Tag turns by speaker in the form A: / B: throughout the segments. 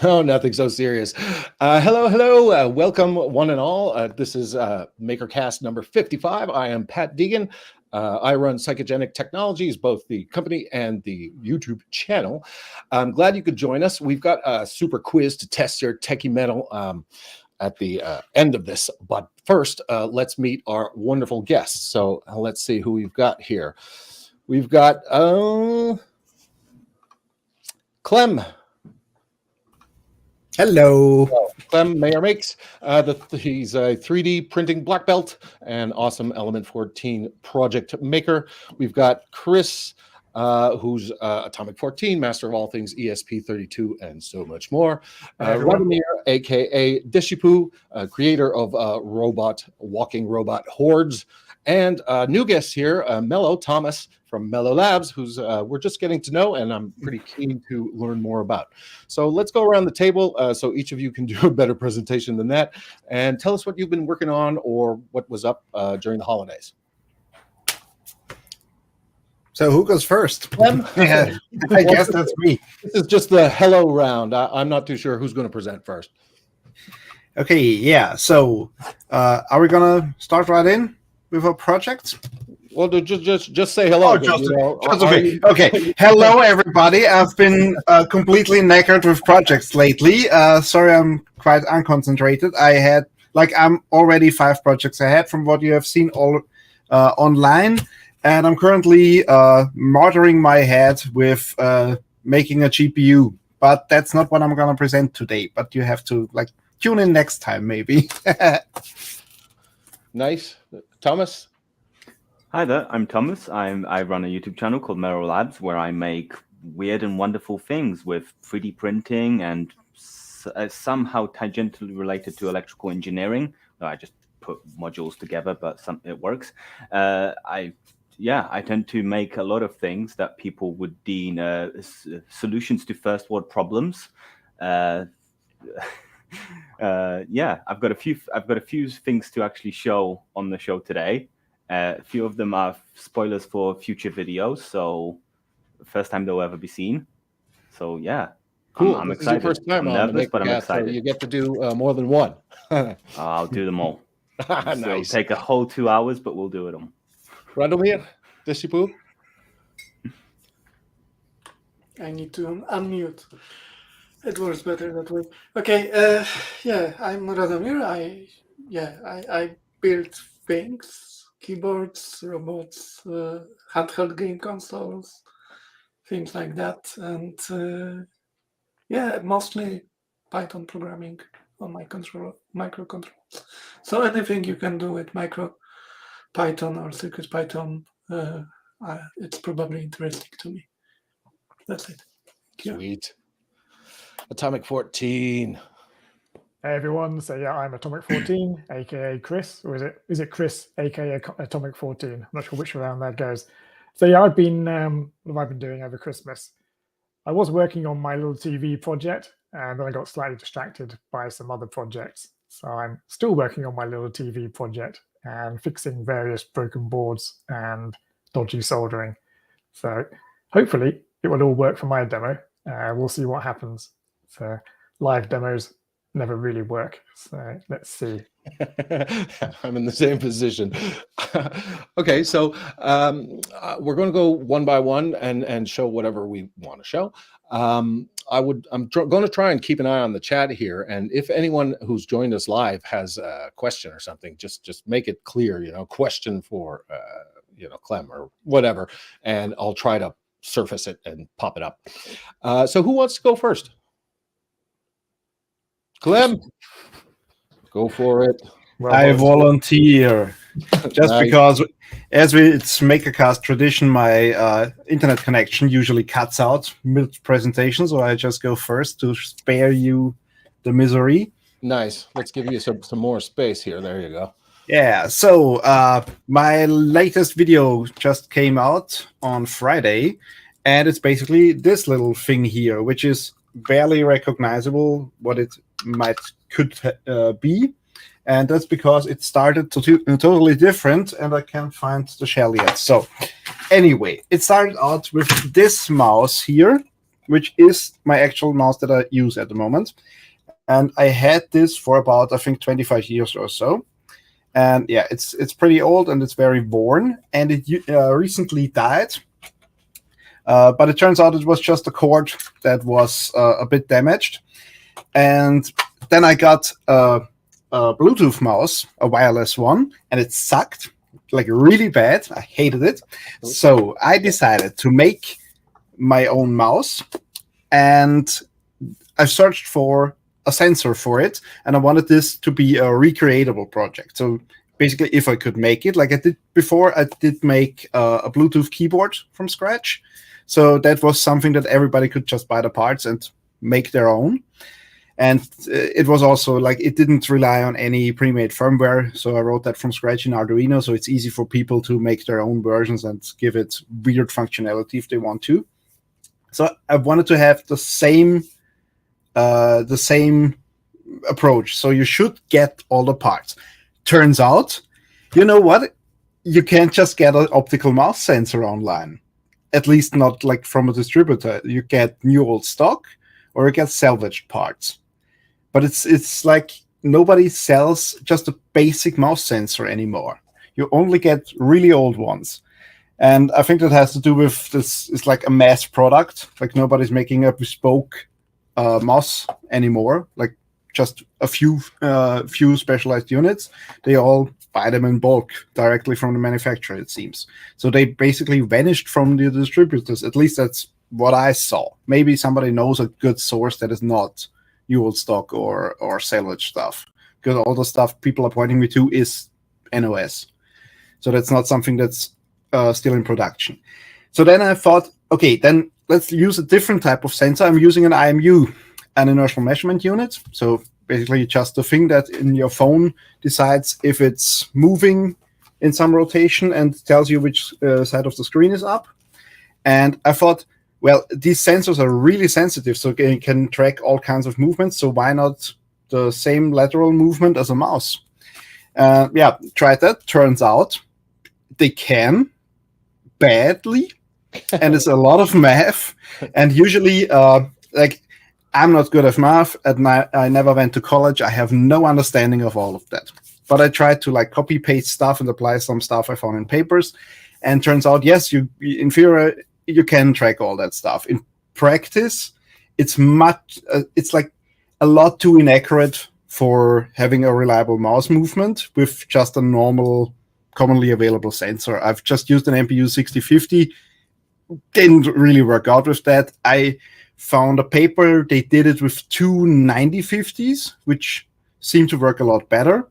A: No, nothing so serious. Hello. Welcome, one and all. This is MakerCast number 55. I am Pat Deegan. I run Psychogenic Technologies, both the company and the YouTube channel. I'm glad you could join us. We've got a super quiz to test your techie metal at the end of this. But first, let's meet our wonderful guests. So let's see who we've got here. We've got Clem.
B: Hello.
A: Clem Mayer makes. He's a 3D printing black belt and awesome Element 14 project maker. We've got Chris, who's Atomic 14, master of all things ESP32, and so much more. Radomir, aka Deshipu, creator of walking robot hordes. And new guest here, Mello Thomas from Mello Labs, who's we're just getting to know, and I'm pretty keen to learn more about. So let's go around the table so each of you can do a better presentation than that, and tell us what you've been working on or what was up during the holidays.
B: So who goes first? Yeah, I guess that's me.
A: This is just the hello round. I'm not too sure who's going to present first.
B: Okay, yeah. So are we gonna start right in with our projects?
A: Well, just say hello.
B: Okay. Hello, everybody. I've been completely knackered with projects lately. Sorry, I'm quite unconcentrated. I'm already 5 projects ahead from what you have seen all online, and I'm currently martyring my head with making a GPU. But that's not what I'm gonna present today. But you have to tune in next time, maybe.
A: Nice. Thomas?
C: Hi there, I'm Thomas. I run a YouTube channel called Meetup Labs where I make weird and wonderful things with 3D printing and somehow tangentially related to electrical engineering. I just put modules together, but it works. I tend to make a lot of things that people would deem solutions to first world problems. I've got a few things to actually show on the show today. A few of them are spoilers for future videos, so first time they'll ever be seen. So yeah,
A: cool.
C: I'm
A: excited.
C: Is your
A: first time
C: I'm nervous, but I'm excited.
A: So you get to do more than one.
C: I'll do them all.
A: Nice.
C: It'll take a whole 2 hours, but we'll do it all.
A: Radomir, Deshipu.
D: I need to unmute. It works better that way. Okay, I'm Radomir. I build things, keyboards, robots, handheld game consoles, things like that, and mostly Python programming on my microcontrollers. So anything you can do with MicroPython or CircuitPython, it's probably interesting to me. That's it.
A: Sweet. Atomic 14.
E: Hey everyone, so yeah, I'm Atomic 14, aka Chris, or is it Chris, aka Atomic 14? I'm not sure which round that goes. So yeah, I've been what have I been doing over Christmas? I was working on my little TV project, and then I got slightly distracted by some other projects. So I'm still working on my little TV project and fixing various broken boards and dodgy soldering. So hopefully it will all work for my demo. We'll see what happens. So live demos never really work. So let's see.
A: I'm in the same position. Okay, so we're going to go one by one and show whatever we want to show. I'm going to try and keep an eye on the chat here, and if anyone who's joined us live has a question or something, just make it clear, question for Clem or whatever, and I'll try to surface it and pop it up. So who wants to go first? Clem, go for it.
B: Well, I volunteer. Just nice. Because it's MakerCast tradition, my internet connection usually cuts out mid-presentation, so I just go first to spare you the misery.
A: Nice. Let's give you some more space here. There you go.
B: Yeah, so my latest video just came out on Friday, and it's basically this little thing here, which is barely recognizable what it could be, and that's because it started totally different, and I can't find the shell yet. So anyway, it started out with this mouse here, which is my actual mouse that I use at the moment. And I had this for about, I think, 25 years or so. And yeah, it's pretty old and it's very worn. And it recently died. But it turns out it was just a cord that was a bit damaged. And then I got a Bluetooth mouse, a wireless one, and it sucked like really bad. I hated it. So I decided to make my own mouse, and I searched for a sensor for it, and I wanted this to be a recreatable project. So basically, if I could make it like I did before, I did make a Bluetooth keyboard from scratch. So that was something that everybody could just buy the parts and make their own. And it was also like it didn't rely on any pre-made firmware. So I wrote that from scratch in Arduino. So it's easy for people to make their own versions and give it weird functionality if they want to. So I wanted to have the same approach. So you should get all the parts. Turns out, you know what? You can't just get an optical mouse sensor online. At least not like from a distributor. You get new old stock or you get salvaged parts. But it's like nobody sells just a basic mouse sensor anymore. You only get really old ones. And I think that has to do with this. It's like a mass product. Like nobody's making a bespoke mouse anymore. Like just a few specialized units. They all buy them in bulk directly from the manufacturer, it seems. So they basically vanished from the distributors. At least that's what I saw. Maybe somebody knows a good source that is not new old stock or salvage stuff, because all the stuff people are pointing me to is NOS. So that's not something that's still in production. So then I thought, okay, then let's use a different type of sensor. I'm using an IMU, an inertial measurement unit. So basically just the thing that in your phone decides if it's moving in some rotation and tells you which side of the screen is up. And I thought, well, these sensors are really sensitive, so you can track all kinds of movements. So why not the same lateral movement as a mouse? Tried that. Turns out they can badly, and it's a lot of math. And usually, I'm not good at math. I never went to college. I have no understanding of all of that. But I tried to like copy paste stuff and apply some stuff I found in papers. And turns out, yes, in theory, you can track all that stuff. In practice, it's like a lot too inaccurate for having a reliable mouse movement with just a normal, commonly available sensor. I've just used an MPU 6050. Didn't really work out with that. I found a paper. They did it with two 9050s, which seemed to work a lot better.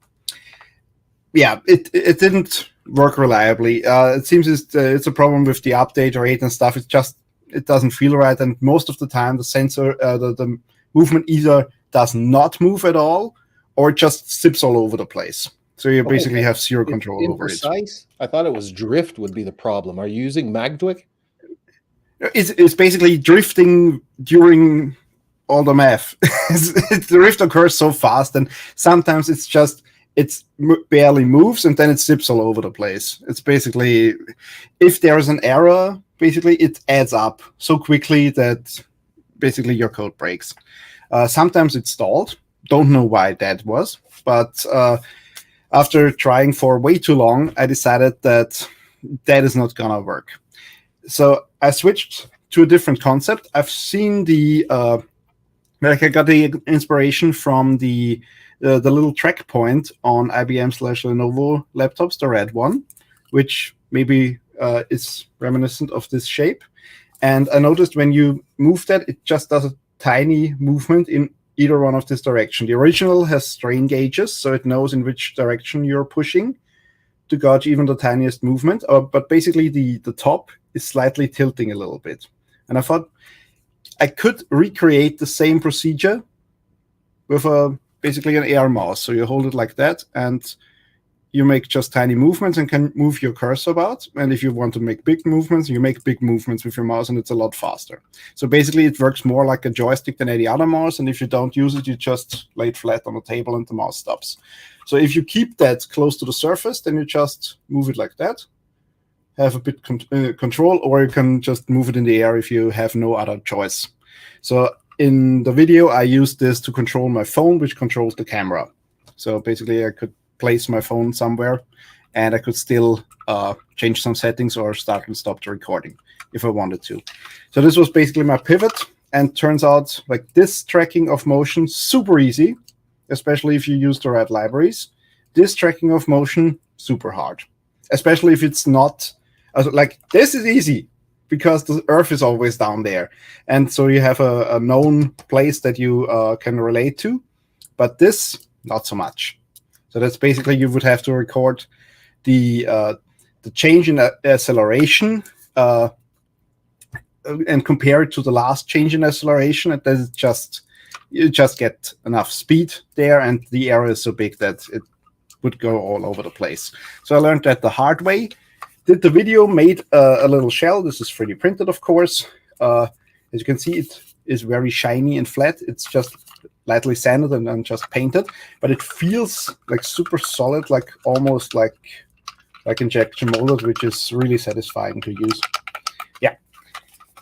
B: Yeah, it didn't work reliably. It seems it's a problem with the update rate and stuff. It doesn't feel right, and most of the time the sensor, the movement either does not move at all or just zips all over the place. So you basically have zero control over it.
A: I thought it was drift would be the problem. Are you using Magdwick?
B: It's basically drifting during all the math. The drift occurs so fast, and sometimes it barely moves, and then it zips all over the place. It's basically, if there's an error, basically it adds up so quickly that basically your code breaks. Sometimes it's stalled. Don't know why that was, but after trying for way too long, I decided that is not gonna work. So I switched to a different concept. I've seen I got the inspiration from the little track point on IBM/Lenovo laptops, the red one, which maybe is reminiscent of this shape. And I noticed when you move that, it just does a tiny movement in either one of this direction. The original has strain gauges, so it knows in which direction you're pushing to gauge even the tiniest movement. But basically, the top is slightly tilting a little bit. And I thought I could recreate the same procedure with basically an AR mouse. So you hold it like that, and you make just tiny movements and can move your cursor about. And if you want to make big movements, you make big movements with your mouse, and it's a lot faster. So basically, it works more like a joystick than any other mouse. And if you don't use it, you just lay it flat on the table and the mouse stops. So if you keep that close to the surface, then you just move it like that, have a bit control, or you can just move it in the air if you have no other choice. So in the video, I used this to control my phone, which controls the camera. So basically, I could place my phone somewhere, and I could still change some settings or start and stop the recording if I wanted to. So this was basically my pivot, and turns out like this tracking of motion, super easy, especially if you use the right libraries. This tracking of motion, super hard, especially if it's not, like this is easy because the Earth is always down there. And so you have a known place that you can relate to, but this, not so much. So that's basically, you would have to record the change in acceleration and compare it to the last change in acceleration. And then you just get enough speed there, and the area is so big that it would go all over the place. So I learned that the hard way. Did the video, made a little shell. This is 3D printed, of course. As you can see, it is very shiny and flat. It's just lightly sanded and then just painted, but it feels like super solid, like almost like injection molded, which is really satisfying to use. Yeah,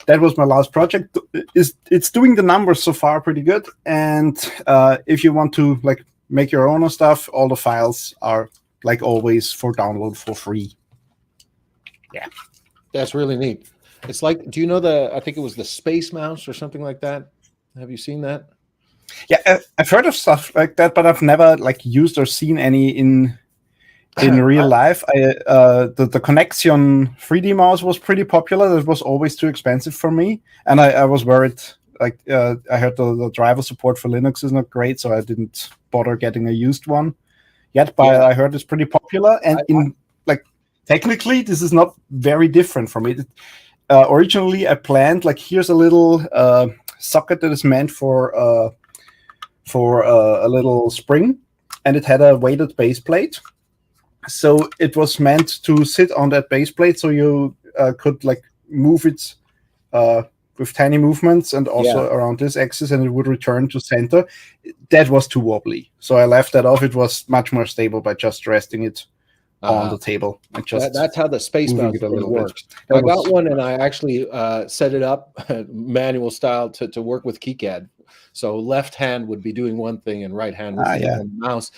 B: that was my last project. It's doing the numbers so far pretty good. And if you want to like make your own stuff, all the files are like always for download for free. Yeah,
A: that's really neat. It's like, do you know I think it was the Space Mouse or something like that? Have you seen that?
B: Yeah, I've heard of stuff like that, but I've never like used or seen any in real life. The Connection 3D mouse was pretty popular. It was always too expensive for me, and I was worried. Like I heard the driver support for Linux is not great, so I didn't bother getting a used one yet. But yeah. I heard it's pretty popular, and technically, this is not very different from it. Originally, I planned like here's a little socket that is meant for a little spring, and it had a weighted base plate. So it was meant to sit on that base plate, so you could like move it with tiny movements, and also around this axis, and it would return to center. That was too wobbly, so I left that off. It was much more stable by just resting it on the table. And just
A: that's how the Space Mouse works. I got one, and I actually set it up manual style to work with KiCad. So left hand would be doing one thing, and right hand would be doing the mouse.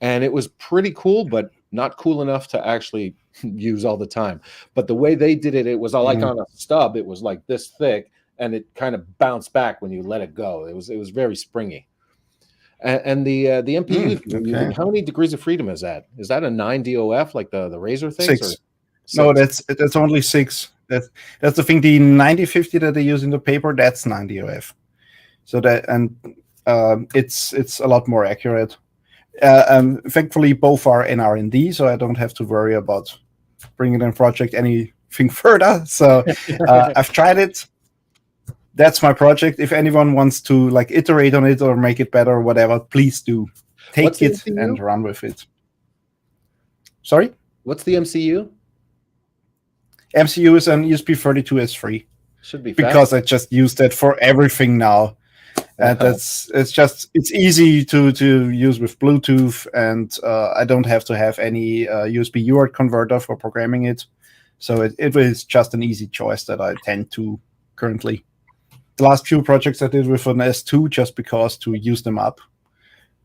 A: And it was pretty cool, but not cool enough to actually use all the time. But the way they did it, it was like on a stub. It was like this thick, and it kind of bounced back when you let it go. It was very springy. And the MPU, how many degrees of freedom is that? Is that a 9 DOF like the Razer things?
B: 6. No, that's only 6. That's the thing. The 9050 that they use in the paper, that's 9 DOF. So that, and it's a lot more accurate. Thankfully, both are in R&D, so I don't have to worry about bringing in project anything further. So I've tried it. That's my project. If anyone wants to like iterate on it or make it better or whatever, please do. Take it and run with it. Sorry?
A: What's the MCU?
B: MCU is an ESP32S3.
A: Should be fast.
B: Because I just use that for everything now. And it's easy to use with Bluetooth, and I don't have to have any USB UART converter for programming it. So it is just an easy choice that I tend to currently. The last few projects I did with an S2 just because to use them up.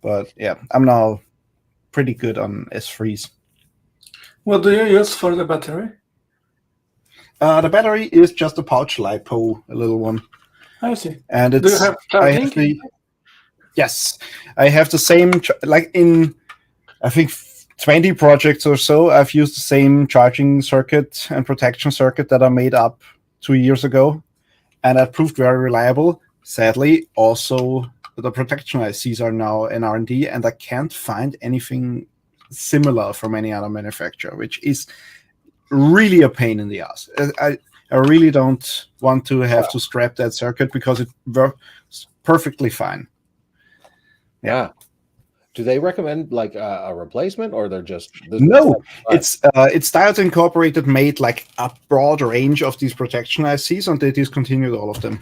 B: But yeah, I'm now pretty good on S3s.
D: What do you use for the battery?
B: The battery is just a pouch LiPo, a little one.
D: I see.
B: And it's,
D: do you have charging?
B: Yes, I have the same, like in, I think 20 projects or so, I've used the same charging circuit and protection circuit that I made up 2 years ago. And that proved very reliable. Sadly, also the protection ICs are now in R&D, and I can't find anything similar from any other manufacturer, which is really a pain in the ass. I really don't want to have to scrap that circuit because it works perfectly fine.
A: Yeah. Do they recommend like a replacement, or they're just
B: no? It's Diodes Incorporated made like a broad range of these protection ICs, and they discontinued all of them.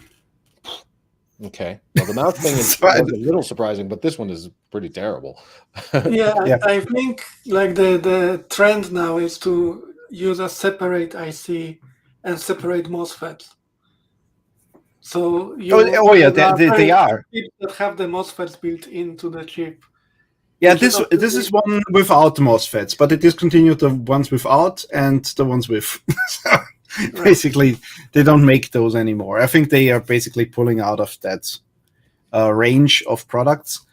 A: Okay, well the mouse thing is a little surprising, but this one is pretty terrible.
D: I think like the trend now is to use a separate IC and separate MOSFET. So
B: they are.
D: Chips that have the MOSFETs built into the chip.
B: Yeah, this is one without MOSFETs, but it discontinued the ones without and the ones with. So basically, they don't make those anymore. I think they are basically pulling out of that range of products.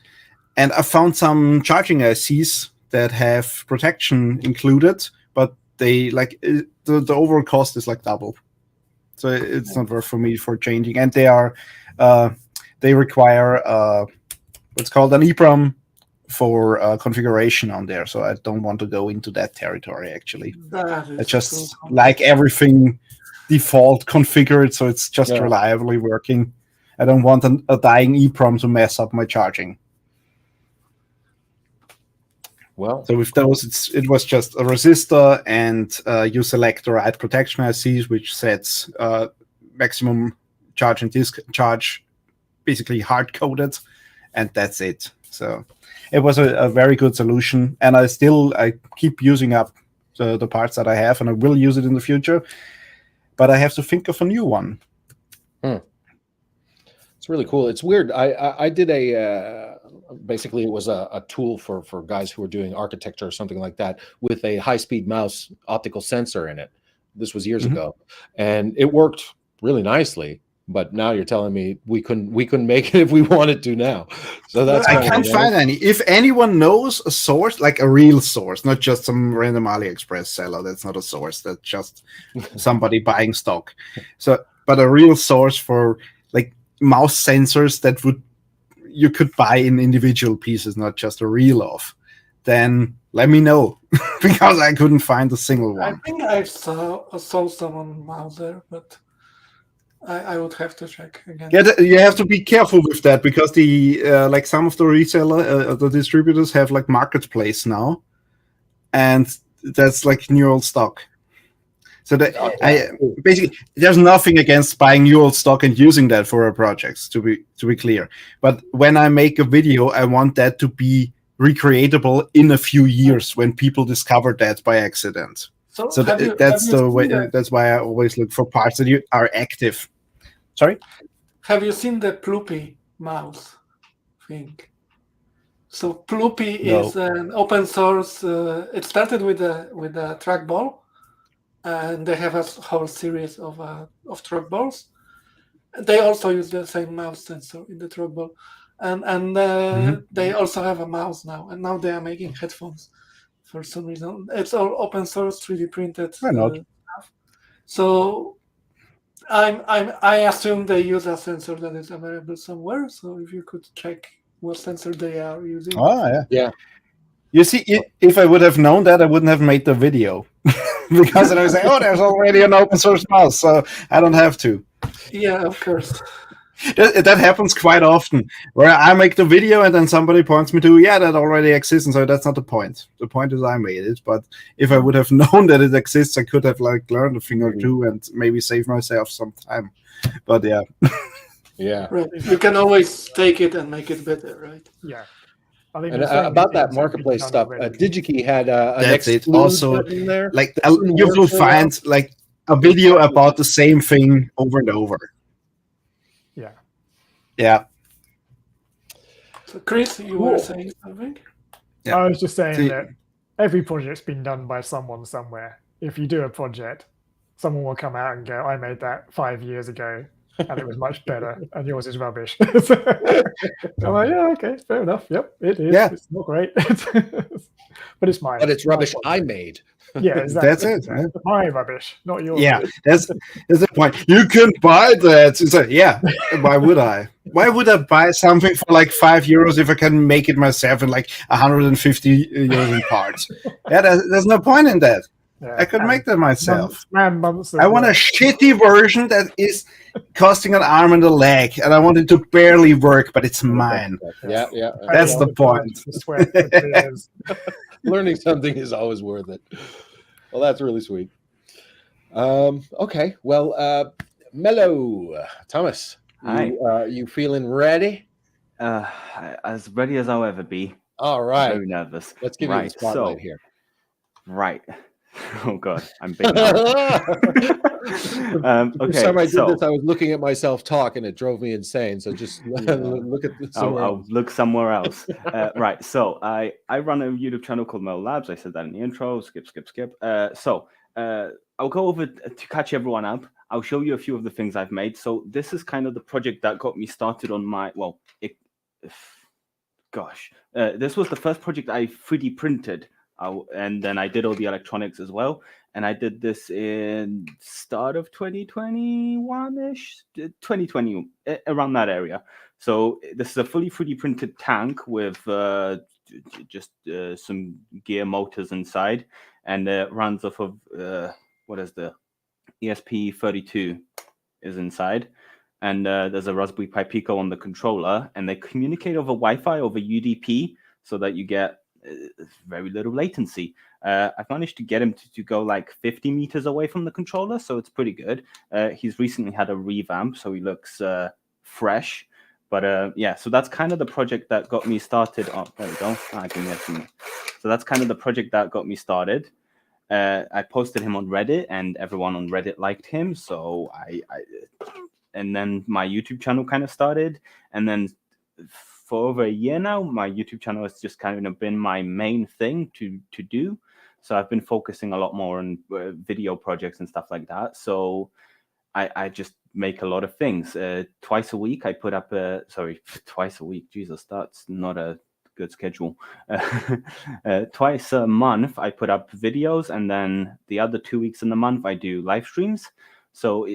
B: And I found some charging ICs that have protection included, but they the overall cost is like double. So it's not worth for me for changing. And they require what's called an EEPROM for configuration on there. So I don't want to go into that territory, actually. I just like everything default configured, so it's just reliably working. I don't want a dying EEPROM to mess up my charging.
A: Well,
B: so with those, it was just a resistor, and you select the right protection ICs, which sets maximum charge and discharge, basically hard coded, and that's it. So it was a very good solution, and I keep using up the parts that I have, and I will use it in the future. But I have to think of a new one.
A: It's really cool. It's weird. I did basically it was a tool for guys who were doing architecture or something like that with a high-speed mouse optical sensor in it. This was years ago, and it worked really nicely. But now you're telling me we couldn't make it if we wanted to now. So that's
B: I can't find any. If anyone knows a source, like a real source, not just some random AliExpress seller, that's not a source. That's just somebody buying stock. So, but a real source for like mouse sensors that you could buy in individual pieces, not just a reel of, then let me know because I couldn't find a single one.
D: I think I saw some on Mouser, but I would have to check again.
B: Yeah, you have to be careful with that because the like some of the reseller, the distributors have like marketplace now, and that's like new old stock. So basically, there's nothing against buying new old stock and using that for a project. To be clear, but when I make a video, I want that to be recreatable in a few years when people discover that by accident. So that's the way. That's why I always look for parts that are active. Sorry?
D: Have you seen the Ploopy mouse thing? So Ploopy is an open source. It started with a trackball, and they have a whole series of trackballs. They also use the same mouse sensor in the trackball, and they also have a mouse now. And now they are making headphones for some reason. It's all open source, 3D printed stuff. So I assume they use a sensor that is available somewhere. So if you could check what sensor they are using.
B: Oh yeah. You see, if I would have known that, I wouldn't have made the video because then I was like, oh, there's already an open source mouse, so I don't have to.
D: Yeah, of course.
B: That happens quite often, where I make the video and then somebody points me to, that already exists, and so that's not the point. The point is I made it, but if I would have known that it exists, I could have learned a thing or two and maybe save myself some time. But yeah.
D: Right. You can always take it and make it better, right?
E: Yeah. I think
A: and about that marketplace stuff, DigiKey had
B: that's it. Also,
A: in there.
B: Like you will find like a video about the same thing over and over. Yeah.
D: So Chris, you were saying something?
E: Yeah. I was just saying that every project's been done by someone somewhere. If you do a project, someone will come out and go, I made that 5 years ago and it was much better and yours is rubbish. I'm like, yeah, okay, fair enough. Yep, it is. Yeah. It's not great. But it's mine.
A: But it's rubbish I made.
E: Yeah, exactly.
B: That's it.
E: Man. My rubbish, not yours.
B: Yeah, that's the point. You can buy that. It's like, yeah, why would I? Why would I buy something for like €5 if I can make it myself in like 150 euros in parts? Yeah, there's no point in that. Yeah, I could make that myself. I want a shitty version that is costing an arm and a leg, and I want it to barely work, but it's mine.
A: Yeah.
B: That's the point.
A: Learning something is always worth it. Well, that's really sweet. Okay. Well, Mello, Thomas, you feeling ready?
C: As ready as I'll ever be.
A: All right.
C: I'm very nervous.
A: Let's give you the spotlight here.
C: Right. Oh God, I'm big now.
A: The first time I did this, I was looking at myself talk, and it drove me insane. So just look at somewhere
C: I'll
A: else.
C: look somewhere else. Right. So I run a YouTube channel called Metal Labs. I said that in the intro. Skip. I'll go over to catch everyone up. I'll show you a few of the things I've made. So this is kind of the project that got me started on my this was the first project I 3D printed. And then I did all the electronics as well. And I did this in start of 2021-ish, 2020, around that area. So this is a fully 3D printed tank with just some gear motors inside, and it runs off of what is the ESP32 is inside. And there's a Raspberry Pi Pico on the controller, and they communicate over Wi-Fi, over UDP, so that you get very little latency. I've managed to get him to go like 50 meters away from the controller, so it's pretty good. He's recently had a revamp, so he looks fresh. But yeah, so that's kind of the project that got me started. Oh, there we go. I can get some. So that's kind of the project that got me started. I posted him on Reddit, and everyone on Reddit liked him. So and then my YouTube channel kind of started, and then for over a year now, my YouTube channel has just kind of been my main thing to do. So I've been focusing a lot more on video projects and stuff like that. So I just make a lot of things. Twice a week, I put up twice a week. Jesus, that's not a good schedule. Twice a month, I put up videos, and then the other 2 weeks in the month, I do live streams. So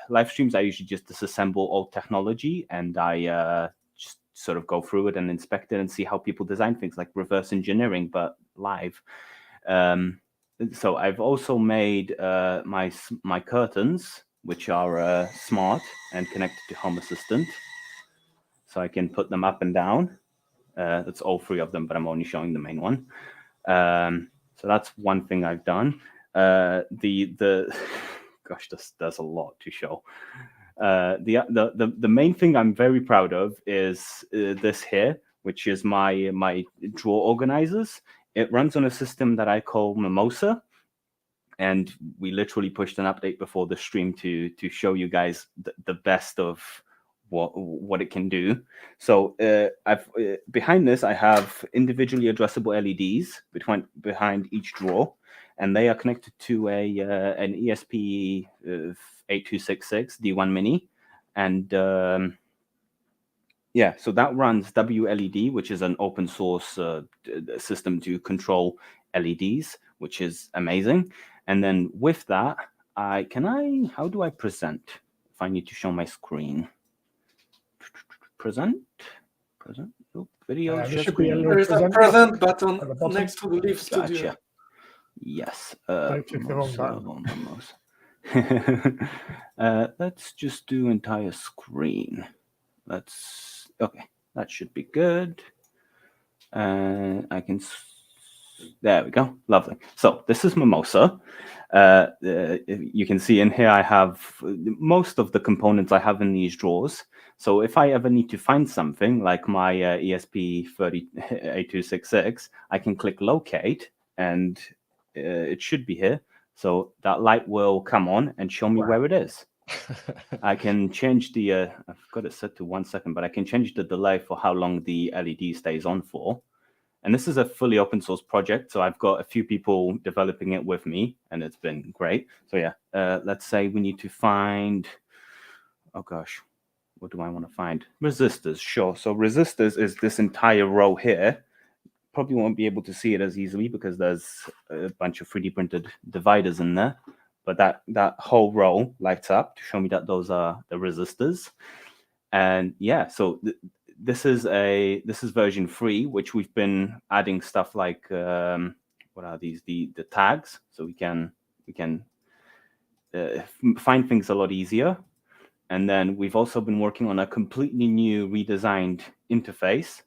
C: live streams, I usually just disassemble old technology, and I just sort of go through it and inspect it and see how people design things, like reverse engineering, but live. So I've also made my curtains, which are smart and connected to Home Assistant. So I can put them up and down. That's all three of them, but I'm only showing the main one. So that's one thing I've done. Gosh, there's a lot to show. The main thing I'm very proud of is this here, which is my drawer organizers. It runs on a system that I call Mosa, and we literally pushed an update before the stream to show you guys the best of what it can do. So behind this, I have individually addressable LEDs behind each drawer, and they are connected to an ESP 8266 D1 Mini, and yeah, so that runs WLED, which is an open source system to control LEDs, which is amazing. And then with that, how do I present? If I need to show my screen. Present. Oh, video.
D: There is a present button next to the Live Studio.
C: Gotcha. Yes.
E: Don't click the wrong
C: button. Let's just do entire screen. Okay. That should be good. I can. There we go. Lovely. So this is Mosa. You can see in here I have most of the components I have in these drawers. So if I ever need to find something like my ESP8266, I can click locate, and it should be here. So that light will come on and show me where it is. I can change the, I've got it set to 1 second, but I can change the delay for how long the LED stays on for. And this is a fully open source project, so I've got a few people developing it with me, and it's been great. So yeah, let's say we need to find, oh gosh, what do I want to find? Resistors, sure. So resistors is this entire row here. Probably won't be able to see it as easily because there's a bunch of 3D printed dividers in there. But that whole row lights up to show me that those are the resistors. And yeah, so this is version 3, which we've been adding stuff like what are these? The tags, so we can find things a lot easier. And then we've also been working on a completely new redesigned interface,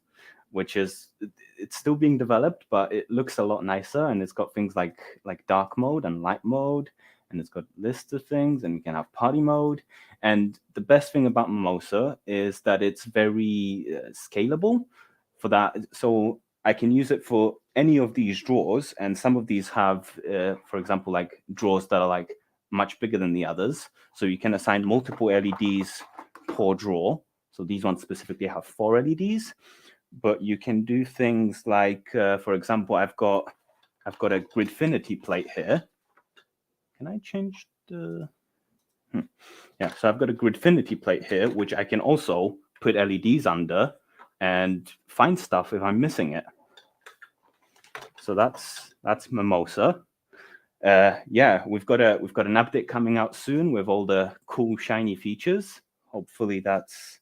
C: which it's still being developed, but it looks a lot nicer, and it's got things like dark mode and light mode, and it's got lists of things, and we can have party mode. And the best thing about Mosa is that it's very scalable for that. So I can use it for any of these drawers, and some of these have, for example, like drawers that are like much bigger than the others. So you can assign multiple LEDs per drawer. So these ones specifically have 4 LEDs, but you can do things like, for example, I've got a Gridfinity plate here. Can I change the? Yeah, so I've got a Gridfinity plate here, which I can also put LEDs under and find stuff if I'm missing it. So that's Mosa. Yeah, we've got an update coming out soon with all the cool shiny features. Hopefully that's,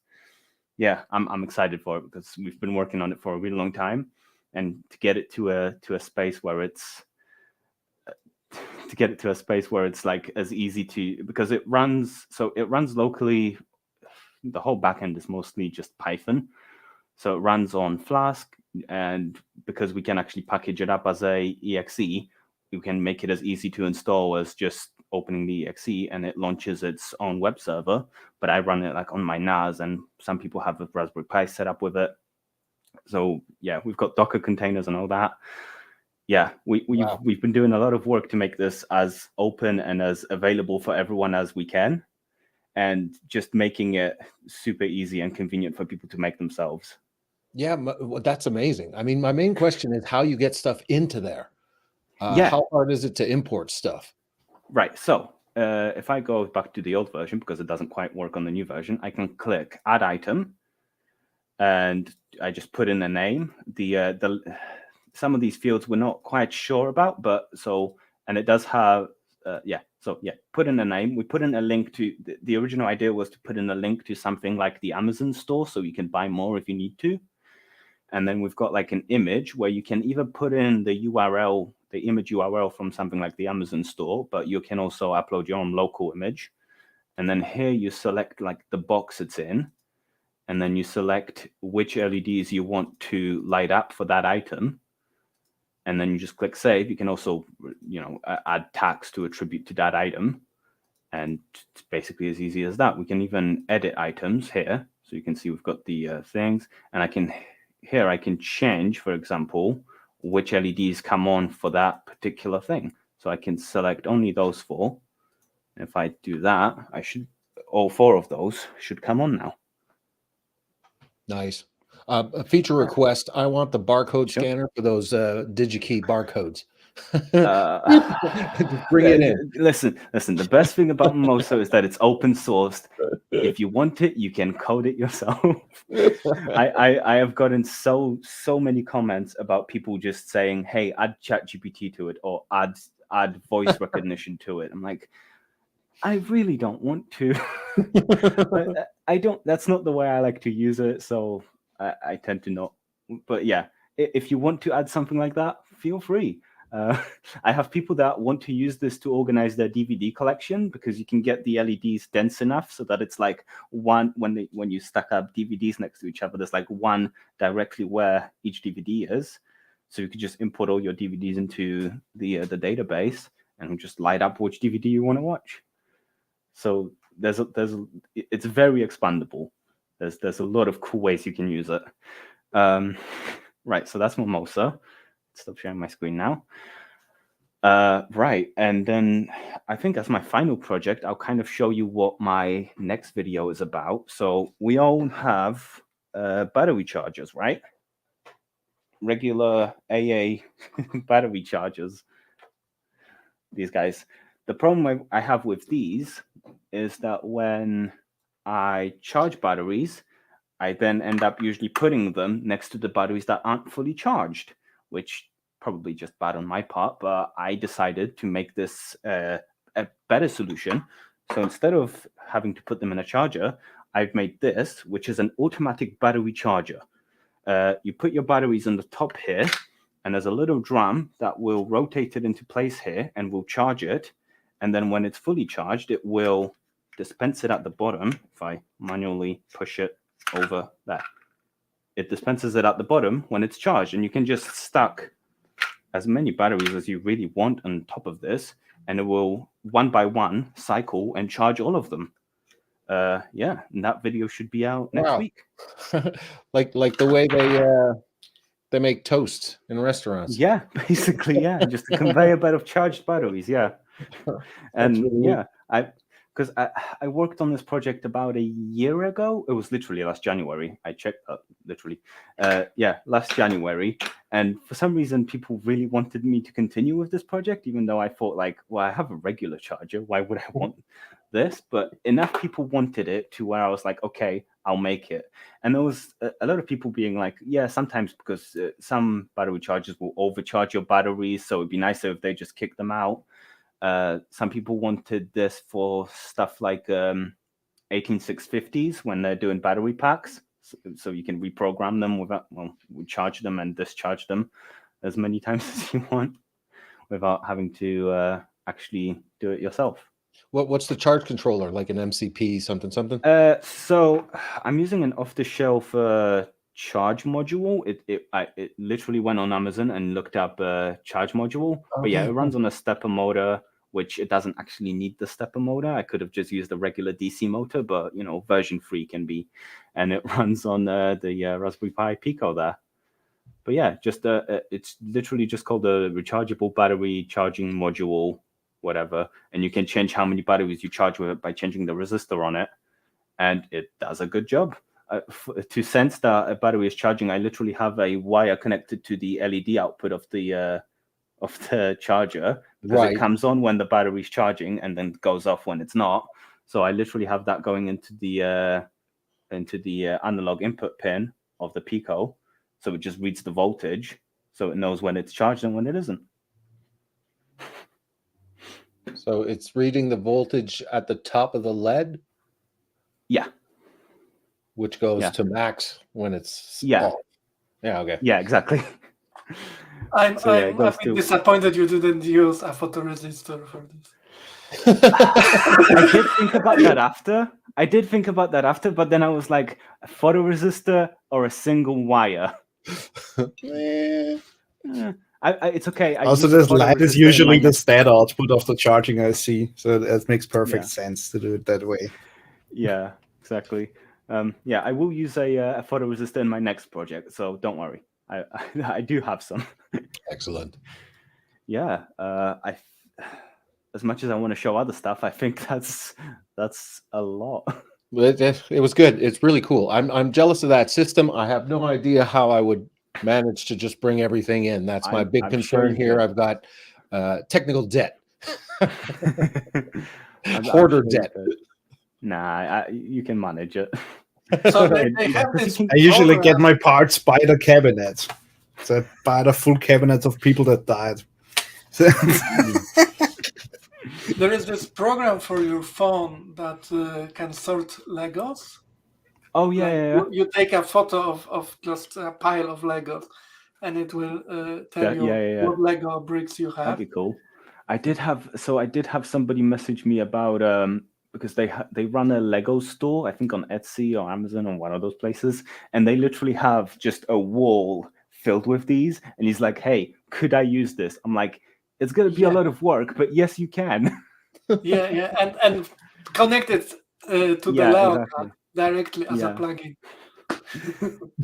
C: yeah, I'm excited for it because we've been working on it for a really long time, and to get it to a space where it's like as easy to, because it runs locally. The whole backend is mostly just Python, so it runs on Flask, and because we can actually package it up as a exe, you can make it as easy to install as just opening the exe, and it launches its own web server. But I run it like on my NAS, and some people have a Raspberry Pi set up with it. So yeah, we've got Docker containers and all that. Yeah, we've been doing a lot of work to make this as open and as available for everyone as we can, and just making it super easy and convenient for people to make themselves.
A: Yeah, that's amazing. I mean, my main question is how you get stuff into there.
C: Yeah.
A: How hard is it to import stuff?
C: Right. So if I go back to the old version, because it doesn't quite work on the new version, I can click Add Item, and I just put in a name. Some of these fields we're not quite sure about, and it does have, put in a name. We put in a link to, the original idea was to put in a link to something like the Amazon store, so you can buy more if you need to. And then we've got like an image where you can either put in the URL, the image URL from something like the Amazon store, but you can also upload your own local image. And then here you select like the box it's in, and then you select which LEDs you want to light up for that item. And then you just click save. You can also, add tags to attribute to that item. And it's basically as easy as that. We can even edit items here. So you can see we've got the things, and I can change, for example, which LEDs come on for that particular thing. So I can select only those 4. If I do that, all 4 of those should come on now.
A: Nice. A feature request. I want the barcode scanner for those DigiKey barcodes. Bring it in.
C: Listen. The best thing about Mosa is that it's open sourced. If you want it, you can code it yourself. I have gotten so many comments about people just saying, "Hey, add ChatGPT to it," or add voice recognition to it. I'm like, I really don't want to. I don't. That's not the way I like to use it. So I tend to not. But yeah, if you want to add something like that, feel free. I have people that want to use this to organize their DVD collection, because you can get the LEDs dense enough so that it's like one, when you stack up DVDs next to each other, there's like one directly where each DVD is. So you could just import all your DVDs into the database and just light up which DVD you want to watch. So it's very expandable. There's a lot of cool ways you can use it. Right, so that's Mosa. Stop sharing my screen now. Right, and then I think as my final project, I'll kind of show you what my next video is about. So we all have battery chargers, right? Regular AA battery chargers. These guys. The problem I have with these is that when I charge batteries, I then end up usually putting them next to the batteries that aren't fully charged, which probably just bad on my part, but I decided to make this a better solution. So instead of having to put them in a charger, I've made this, which is an automatic battery charger. You put your batteries on the top here, and there's a little drum that will rotate it into place here and will charge it. And then when it's fully charged, it will dispense it at the bottom. If I manually push it over there, it dispenses it at the bottom when it's charged. And you can just stack as many batteries as you really want on top of this, and it will one by one cycle and charge all of them. Yeah, and that video should be out next week.
A: like the way they make toast in restaurants.
C: Yeah, basically, yeah, just a conveyor belt of charged batteries. Yeah, and
A: really
C: because I worked on this project about a year ago. It was literally last January. I checked literally, last January. And for some reason, people really wanted me to continue with this project, even though I thought like, well, I have a regular charger. Why would I want this? But enough people wanted it to where I was like, okay, I'll make it. And there was a lot of people being like, yeah, sometimes because some battery chargers will overcharge your batteries, so it'd be nicer if they just kick them out. Some people wanted this for stuff like 18650s when they're doing battery packs, so you can reprogram them without, we charge them and discharge them as many times as you want without having to actually do it yourself.
A: What's the charge controller, like an MCP something?
C: So I'm using an off-the-shelf charge module. It literally went on Amazon and looked up a charge module. But yeah, it runs on a stepper motor, which it doesn't actually need the stepper motor. I could have just used a regular DC motor, but version 3 can be, and it runs on the Raspberry Pi Pico there. But yeah, just it's literally just called a rechargeable battery charging module, whatever, and you can change how many batteries you charge with it by changing the resistor on it, and it does a good job. To sense that a battery is charging, I literally have a wire connected to the LED output of the charger, because it comes on when the battery's charging and then goes off when it's not. So I literally have that going into the analog input pin of the Pico, so it just reads the voltage, so it knows when it's charged and when it isn't.
A: So it's reading the voltage at the top of the LED?
C: Yeah.
A: Which goes to max when it's off. Yeah, okay.
C: Yeah, exactly.
D: I'm disappointed you didn't use a photoresistor for this.
C: I did think about that after, but then I was like, a photoresistor or a single wire? It's okay.
B: Also, this light is usually the stat output of the charging IC, so it makes perfect sense to do it that way.
C: Yeah, exactly. I will use a photoresistor in my next project, so don't worry. I do have some.
A: Excellent.
C: Yeah, as much as I want to show other stuff, I think that's a lot.
A: It was good. It's really cool. I'm jealous of that system. I have no idea how I would manage to just bring everything in. That's my big concern here. I've got technical debt, hoarder debt.
C: Nah, you can manage it.
D: So they have this.
B: I usually get my parts by the cabinet. So I buy the full cabinet of people that died. So
D: there is this program for your phone that can sort Legos.
C: Oh yeah.
D: You take a photo of just a pile of Legos, and it will tell you what Lego bricks you have.
C: That'd be cool. I did have somebody message me about because they run a Lego store, I think on Etsy or Amazon or one of those places, and they literally have just a wall filled with these. And he's like, "Hey, could I use this?" I'm like, "It's gonna be a lot of work, but yes, you can."
D: and connect it to the Lego directly as a plugin.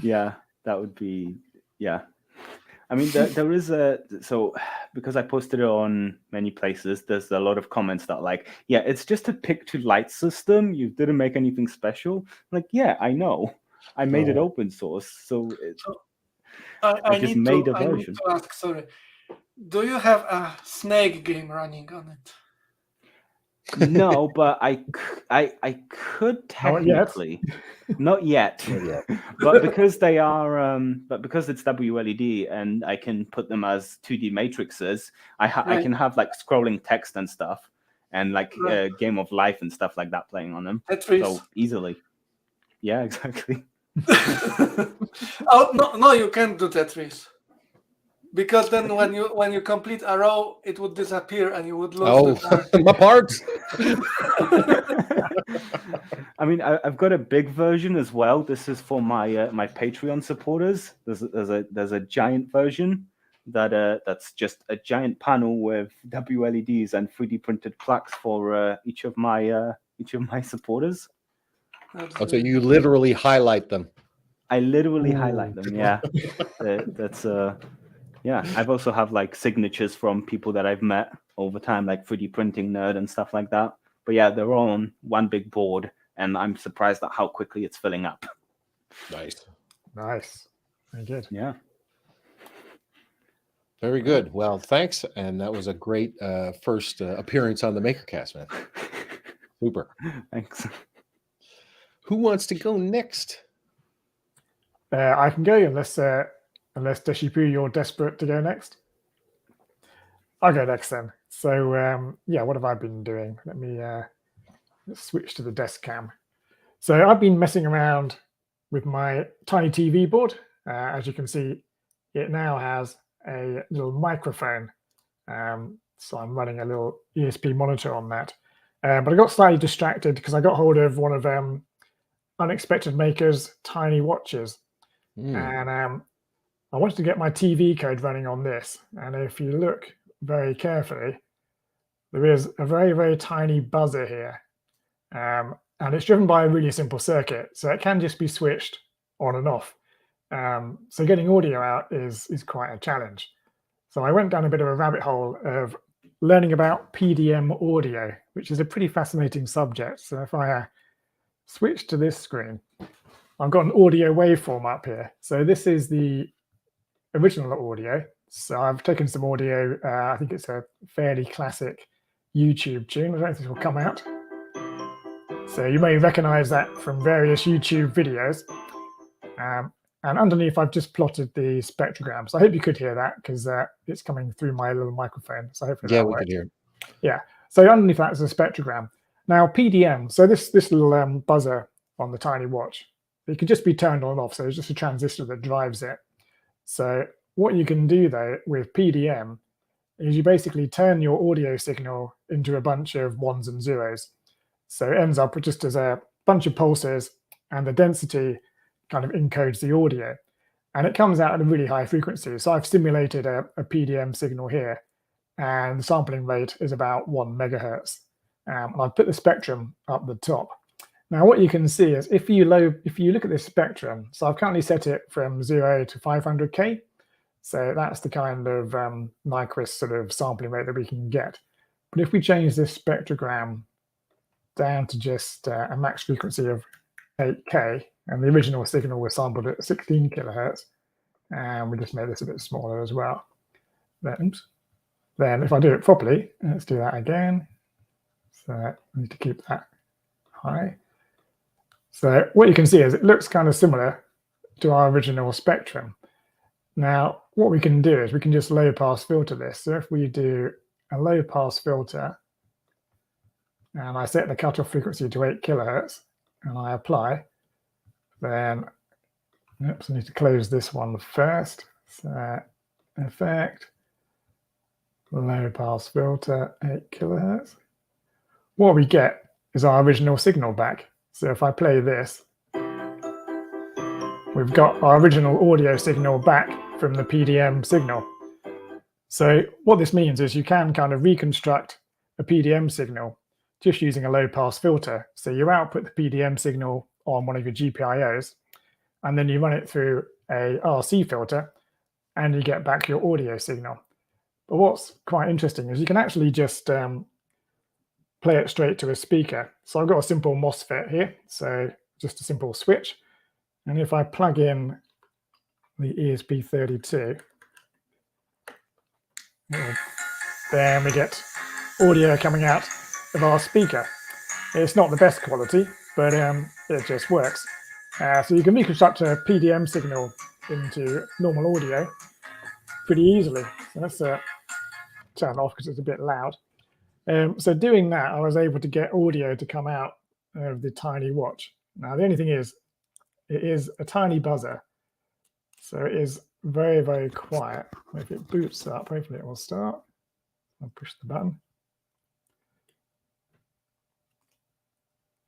C: Yeah, that would be I mean, there is because I posted it on many places, there's a lot of comments that like, yeah, it's just a pick to light system. You didn't make anything special. Like, yeah, I know. I made it open source, so I just made a version.
D: I need to ask, sorry, do you have a Snake game running on it?
C: No, but I could technically. Not yet. But because they are, because it's WLED and I can put them as 2D matrices, I can have like scrolling text and stuff, and like Game of Life and stuff like that playing on them.
D: Tetris.
C: So easily. Yeah, exactly.
D: Oh no, you can't do Tetris. Because then when you complete a row, it would disappear and you would lose
A: my parts.
C: I mean, I've got a big version as well. This is for my my Patreon supporters. There's a giant version that's just a giant panel with WLEDs and 3D printed plaques for each of my supporters.
A: So you literally highlight them.
C: I literally highlight them. Yeah, that's yeah. I've also have like signatures from people that I've met over time, like 3D printing nerd and stuff like that. But yeah, they're all on one big board, and I'm surprised at how quickly it's filling up.
A: Nice.
E: Nice. Very good.
C: Yeah.
A: Very good. Well, thanks. And that was a great first appearance on the MakerCast, man. Super.
C: Thanks.
A: Who wants to go next?
E: I can go unless Deshipu, you're desperate to go next. I'll go next then. So yeah, what have I been doing? Let me let's switch to the desk cam. So I've been messing around with my tiny TV board. As you can see, it now has a little microphone. So I'm running a little ESP monitor on that. But I got slightly distracted because I got hold of one of Unexpected Maker's tiny watches. And I wanted to get my TV code running on this. And if you look very carefully, there is a very, very tiny buzzer here. And it's driven by a really simple circuit. So it can just be switched on and off. So getting audio out is quite a challenge. So I went down a bit of a rabbit hole of learning about PDM audio, which is a pretty fascinating subject. So if I switch to this screen, I've got an audio waveform up here. So this is the original audio. So I've taken some audio. I think it's a fairly classic YouTube tune. I don't think it will come out. So you may recognize that from various YouTube videos. And underneath, I've just plotted the spectrogram. So I hope you could hear that because it's coming through my little microphone. So hopefully
A: Yeah,
E: that
A: we
E: works.
A: could hear.
E: Yeah. So underneath that is a spectrogram. Now PDM. So this little buzzer on the tiny watch, it can just be turned on and off. So it's just a transistor that drives it. So what you can do though with PDM is you basically turn your audio signal into a bunch of ones and zeros. So it ends up just as a bunch of pulses, and the density kind of encodes the audio. And it comes out at a really high frequency. So I've simulated a PDM signal here, and the sampling rate is about 1 megahertz. And I've put the spectrum up the top. Now what you can see is if you look at this spectrum, so I've currently set it from 0 to 500K. So that's the kind of Nyquist sort of sampling rate that we can get. But if we change this spectrogram down to just a max frequency of 8K, and the original signal was sampled at 16 kilohertz, and we just made this a bit smaller as well. Then if I do it properly, let's do that again. So I need to keep that high. So what you can see is it looks kind of similar to our original spectrum. Now, what we can do is we can just low pass filter this. So if we do a low pass filter, and I set the cutoff frequency to 8 kilohertz, and I apply, then, oops, I need to close this one first. So effect, low pass filter, 8 kilohertz. What we get is our original signal back. So if I play this, we've got our original audio signal back from the PDM signal. So what this means is you can kind of reconstruct a PDM signal just using a low pass filter. So you output the PDM signal on one of your GPIOs, and then you run it through a RC filter, and you get back your audio signal. But what's quite interesting is you can actually just play it straight to a speaker. So I've got a simple MOSFET here, so just a simple switch. And if I plug in the ESP32, then we get audio coming out of our speaker. It's not the best quality, but it just works. So you can reconstruct a PDM signal into normal audio pretty easily. So let's turn off because it's a bit loud. So doing that, I was able to get audio to come out of the tiny watch. Now, the only thing is, it is a tiny buzzer. So it is very, very quiet. If it boots up, hopefully it will start. I'll push the button.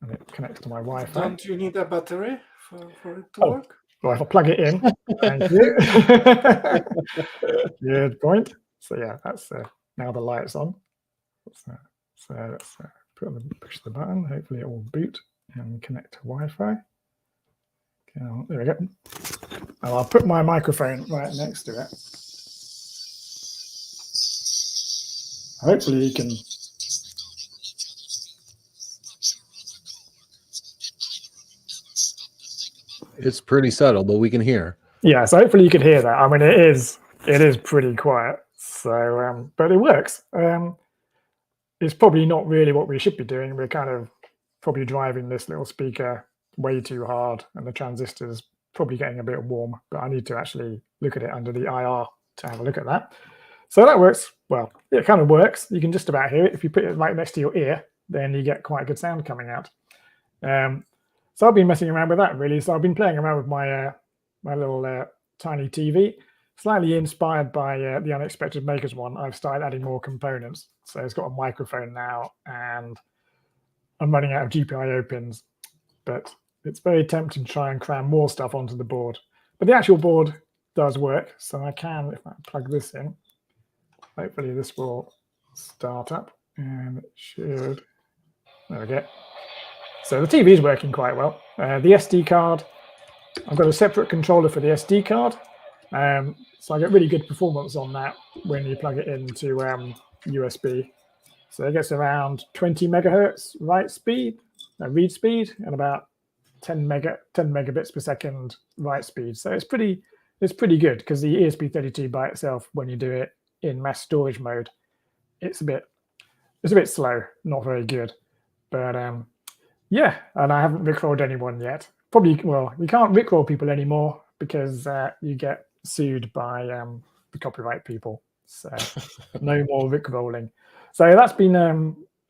E: And it connects to my Wi-Fi.
D: Don't you need a battery for it to work?
E: Well, if I plug it in, thank you. Good point. So yeah, that's now the light's on. So let's push the button. Hopefully it will boot and connect to Wi-Fi. There we go. And I'll put my microphone right next to it. Hopefully you can.
A: It's pretty subtle, but we can hear.
E: Yeah, so hopefully you can hear that. I mean, it is pretty quiet. So, but it works. It's probably not really what we should be doing. We're kind of probably driving this little speaker way too hard, and the transistor's probably getting a bit warm. But I need to actually look at it under the IR to have a look at that. So that works. Well, it kind of works. You can just about hear it. If you put it right next to your ear, then you get quite good sound coming out. So I've been messing around with that, really. So I've been playing around with my my little tiny TV, slightly inspired by the Unexpected Makers one. I've started adding more components. So it's got a microphone now, and I'm running out of GPIO pins. But it's very tempting to try and cram more stuff onto the board. But the actual board does work. So I can, if I plug this in, hopefully this will start up, and it should. There we go. So the TV is working quite well. The SD card, I've got a separate controller for the SD card. So I get really good performance on that when you plug it into USB. So it gets around 20 megahertz read speed, and about 10 megabits per second write speed. So it's pretty good, because the ESP32 by itself, when you do it in mass storage mode, it's a bit slow, not very good. But yeah, and I haven't rickrolled anyone yet. Probably, well, you can't rickroll people anymore because you get sued by the copyright people. So no more rickrolling. So that's been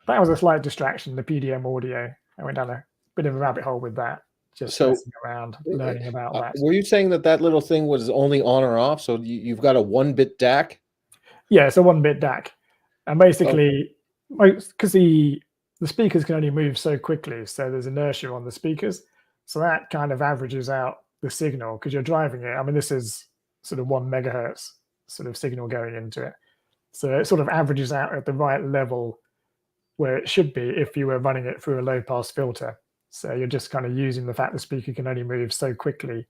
E: that was a slight distraction. The PDM audio. I went down a bit of a rabbit hole with that, just messing around, learning about that.
A: Were you saying that little thing was only on or off? So you've got a 1-bit DAC?
E: Yeah, it's a 1-bit DAC, and basically, because the speakers can only move so quickly, so there's inertia on the speakers. So that kind of averages out the signal, because you're driving it. I mean, this is sort of 1 megahertz sort of signal going into it. So it sort of averages out at the right level where it should be if you were running it through a low pass filter. So you're just kind of using the fact the speaker can only move so quickly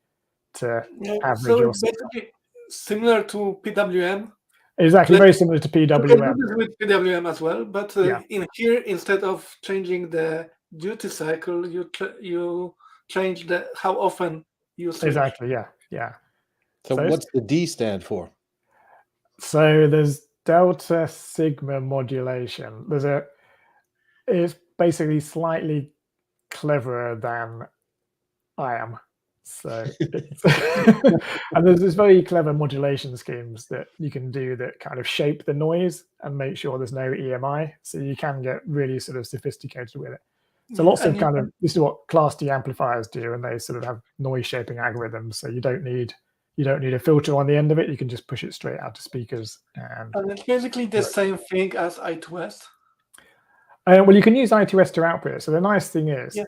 E: to average
D: so
E: your
D: it's basically similar to PWM.
E: Exactly, very similar to
D: You can
E: PWM.
D: do this with PWM as well, but in here, instead of changing the duty cycle, you change how often you switch.
E: Exactly, yeah.
A: So what's the D stand for?
E: So there's delta sigma modulation. It's basically slightly cleverer than I am. So and there's very clever modulation schemes that you can do that kind of shape the noise and make sure there's no EMI. So you can get really sort of sophisticated with it. So lots of this is what Class D amplifiers do, and they sort of have noise shaping algorithms. So you don't need a filter on the end of it. You can just push it straight out to speakers. And
D: it's basically the same thing as I2S.
E: Well, you can use I2S to output it. So the nice thing is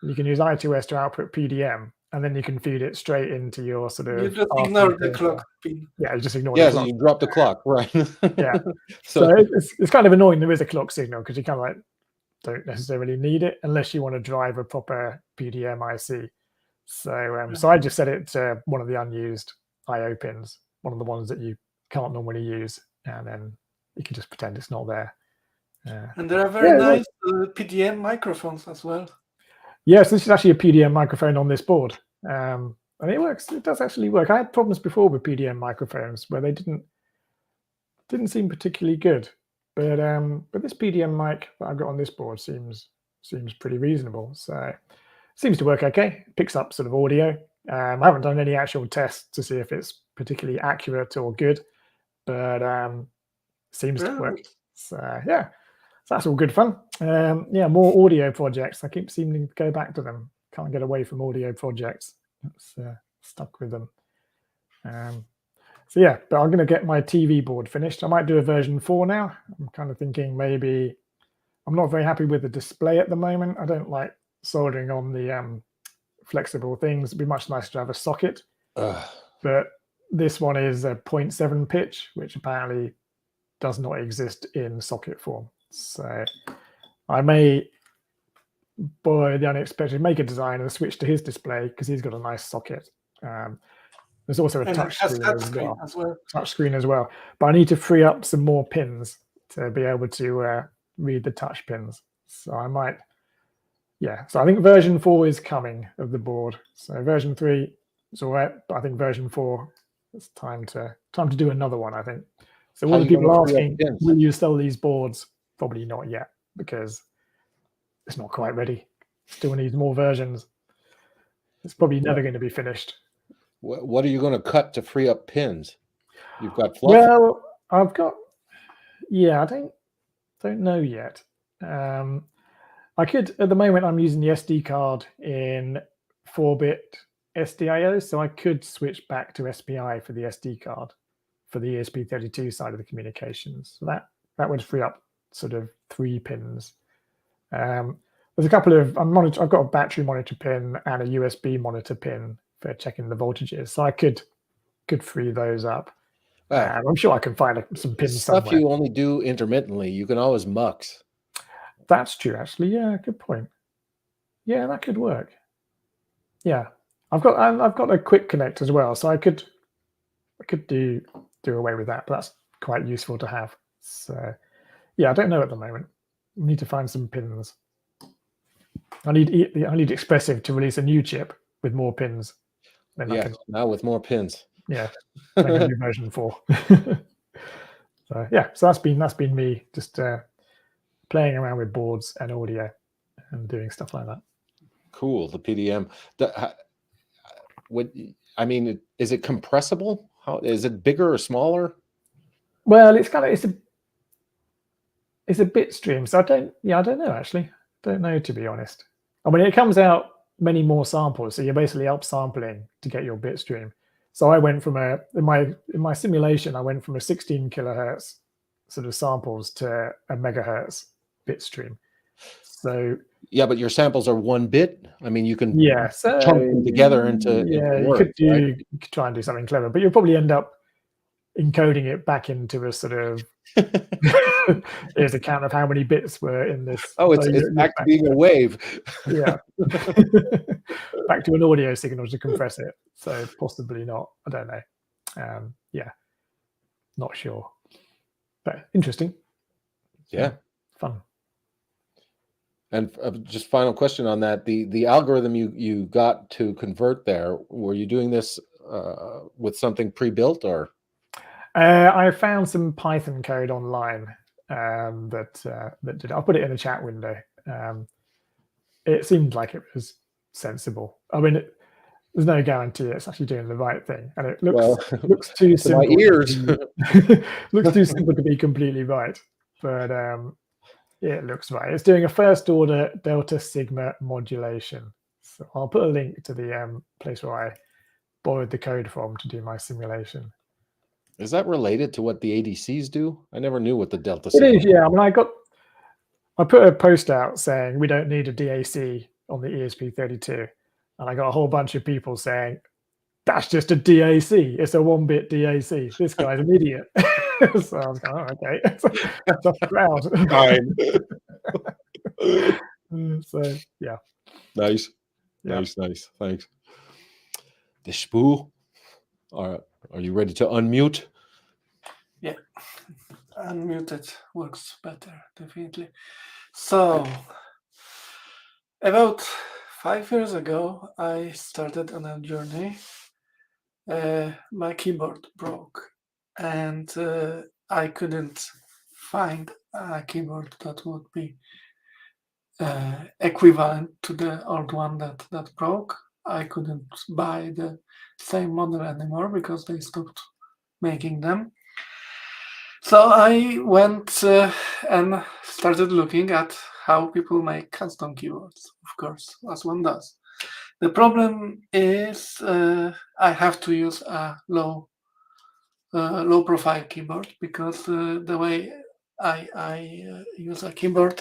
E: you can use I2S to output PDM, and then you can feed it straight into your sort of...
D: You just ignore the clock pin.
E: Yeah, you just ignore the clock.
A: Yeah, you drop the clock, right.
E: Yeah. So it's kind of annoying there is a clock signal, because you kind of like don't necessarily need it unless you want to drive a proper PDM IC. So I just set it to one of the unused I/O pins, one of the ones that you can't normally use, and then you can just pretend it's not there.
D: And there are very nice PDM microphones as well.
E: Yes, this is actually a PDM microphone on this board, and it works. It does actually work. I had problems before with PDM microphones where they didn't seem particularly good, but this PDM mic that I've got on this board seems pretty reasonable. So it seems to work okay. It picks up sort of audio. I haven't done any actual tests to see if it's particularly accurate or good, but seems to work. So yeah. So that's all good fun. More audio projects. I keep seeming to go back to them. Can't get away from audio projects. It's stuck with them. But I'm going to get my TV board finished. I might do a version 4 now. I'm kind of thinking maybe I'm not very happy with the display at the moment. I don't like soldering on the flexible things. It'd be much nicer to have a socket. But this one is a 0.7 pitch, which apparently does not exist in socket form. So I may by the unexpected Maker designer switched to his display because he's got a nice socket. There's also a
D: And
E: touch
D: it has
E: screen
D: touchscreen as well.
E: Touch screen as well. But I need to free up some more pins to be able to read the touch pins. So I might, yeah. So I think version 4 is coming of the board. So version 3 is all right, but I think version 4, it's time to do another one, I think. So
A: How
E: all the
A: you
E: people
A: gonna free up
E: asking,
A: pins?
E: will you sell these boards? Probably not yet, because it's not quite ready. Still needs more versions. It's probably never going to be finished.
A: What are you going to cut to free up pins? You've got fluff.
E: Well, I've got, yeah, I don't know yet. I could, at the moment, I'm using the SD card in 4-bit SDIO, so I could switch back to SPI for the SD card for the ESP32 side of the communications. So that would free up sort of 3 pins. There's a couple of, I've got a battery monitor pin and a USB monitor pin for checking the voltages, so I could free those up. I'm sure I can find some pins
A: Stuff
E: somewhere.
A: you only do intermittently. You can always mux.
E: That's true, actually. Yeah, good point. Yeah, that could work. Yeah, I've got a quick connect as well, so I could do away with that. But that's quite useful to have. So yeah, I don't know at the moment. I need to find some pins. I need Expressive to release a new chip with more pins. Then
A: Yeah, now with more pins.
E: Yeah, I can do version 4. So yeah, so that's been me just playing around with boards and audio and doing stuff like that.
A: Cool. The PDM. Is it compressible? How is it, bigger or smaller?
E: Well, it's a bit stream, so I don't know actually. Don't know, to be honest. I mean, it comes out many more samples, so you're basically upsampling to get your bit stream. So I went from in my simulation, I went from a 16 kilohertz sort of samples to a megahertz bit stream. So
A: yeah, but your samples are 1 bit. I mean, you can
E: so
A: chunk them together into words,
E: you could try and do something clever, but you'll probably end up encoding it back into a sort of here's a count of how many bits were in this.
A: Oh, it's back to being a wave.
E: Yeah. Back to an audio signal to compress it. So possibly not. I don't know. Yeah. Not sure. But interesting.
A: Yeah.
E: Fun.
A: And just final question on that: the algorithm you got to convert there, were you doing this with something pre-built, or?
E: I found some Python code online that did. I'll put it in a chat window. It seemed like it was sensible. I mean, there's no guarantee it's actually doing the right thing, and it looks too simple.
A: My ears.
E: Looks too simple to be completely right, but it looks right. It's doing a first order delta sigma modulation. So I'll put a link to the place where I borrowed the code from to do my simulation.
A: Is that related to what the ADCs do? I never knew what the delta.
E: It is, yeah. I mean, I put a post out saying we don't need a DAC on the ESP32, and I got a whole bunch of people saying that's just a DAC. It's a 1-bit DAC. This guy's an idiot. So I was going, oh, okay. Tough crowd.
A: Fine.
E: So yeah.
A: Nice.
E: Yeah.
A: Nice. Thanks. The Spoo. Are you ready to unmute?
D: Yeah, unmuted works better, definitely. So, about 5 years ago, I started on a journey. My keyboard broke, and I couldn't find a keyboard that would be equivalent to the old one that broke. I couldn't buy the same model anymore because they stopped making them. So I went and started looking at how people make custom keyboards, of course, as one does. The problem is I have to use a low profile keyboard because the way I use a keyboard,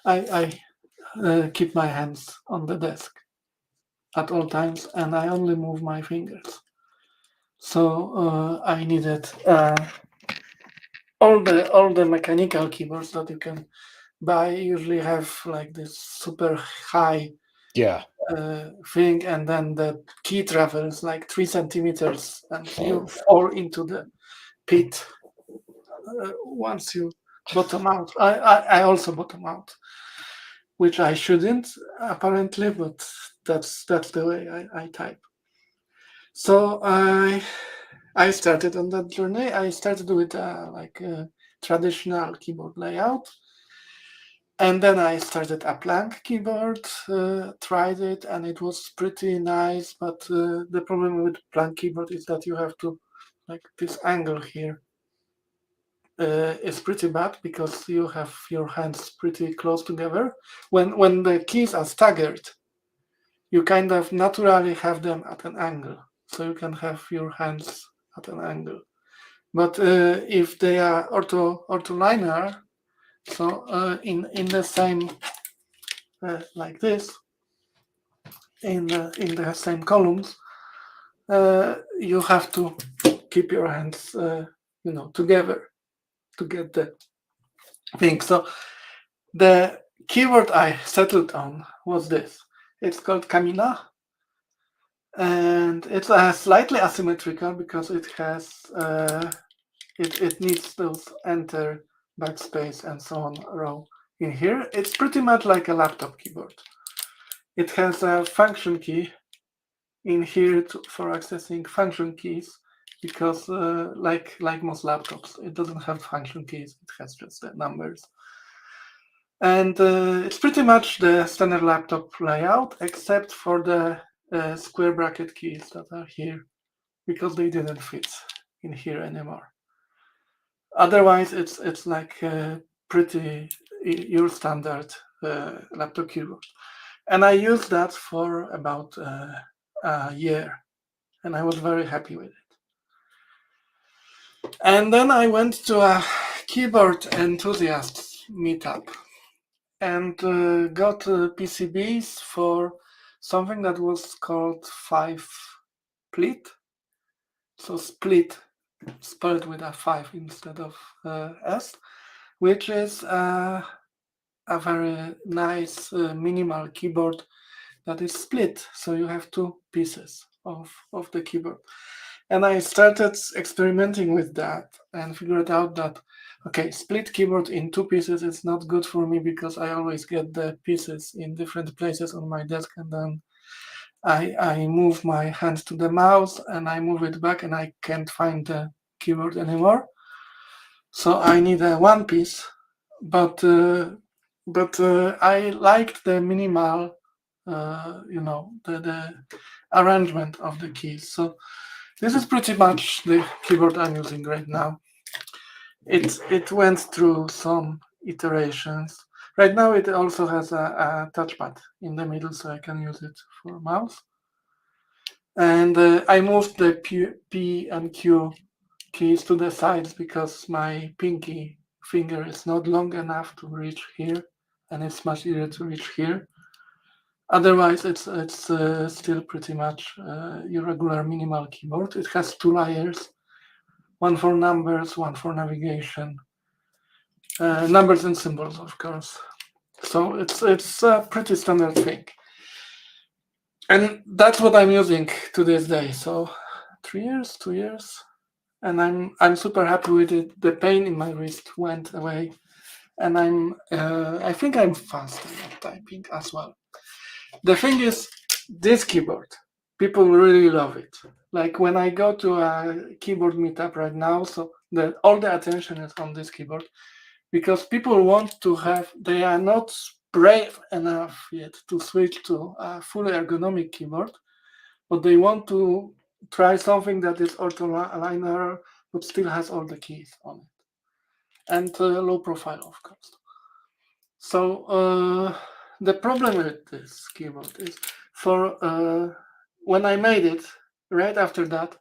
D: I keep my hands on the desk at all times, and I only move my fingers. So I needed all the mechanical keyboards that you can but I usually have like this super high thing, and then the key travels like 3 centimeters, and you fall into the pit once you bottom out. I also bottom out, which I shouldn't apparently, but that's the way I type. So I started on that journey. I started with like a traditional keyboard layout, and then I started a Planck keyboard, tried it, and it was pretty nice. But the problem with Planck keyboard is that you have to, like, this angle here is pretty bad because you have your hands pretty close together. When the keys are staggered, you kind of naturally have them at an angle, so you can have your hands at an angle. But if they are ortholinear, so in the same like this, in the same columns, you have to keep your hands together to get the thing. So the keyword I settled on was this. It's called Kamina, and it's slightly asymmetrical because it has it needs those enter, backspace, and so on row in here. It's pretty much like a laptop keyboard. It has a function key in here for accessing function keys, because like most laptops, it doesn't have function keys. It has just the numbers. And it's pretty much the standard laptop layout, except for the square bracket keys that are here, because they didn't fit in here anymore. Otherwise, it's like pretty your standard laptop keyboard. And I used that for about a year, and I was very happy with it. And then I went to a keyboard enthusiasts meetup and got PCBs for something that was called 5-split. So split spelled with a 5 instead of S, which is a very nice minimal keyboard that is split. So you have 2 pieces of the keyboard. And I started experimenting with that and figured out that, okay, split keyboard in 2 pieces is not good for me, because I always get the pieces in different places on my desk, and then I move my hand to the mouse and I move it back and I can't find the keyboard anymore. So I need a 1 piece, but I liked the minimal, the arrangement of the keys. So this is pretty much the keyboard I'm using right now. It went through some iterations. Right now it also has a touchpad in the middle, so I can use it for mouse. And I moved the P and Q keys to the sides because my pinky finger is not long enough to reach here, and it's much easier to reach here. Otherwise, it's still pretty much your regular minimal keyboard. It has 2 layers, one for numbers, one for navigation, numbers and symbols, of course. So it's a pretty standard thing, and that's what I'm using to this day. So 2 years, and I'm super happy with it. The pain in my wrist went away, and I think I'm faster at typing as well. The thing is, this keyboard, people really love it. Like when I go to a keyboard meetup right now, so all the attention is on this keyboard, because people want to have, they are not brave enough yet to switch to a fully ergonomic keyboard, but they want to try something that is ortholinear but still has all the keys on it, and low profile, of course. So the problem with this keyboard is, for when I made it, right after that,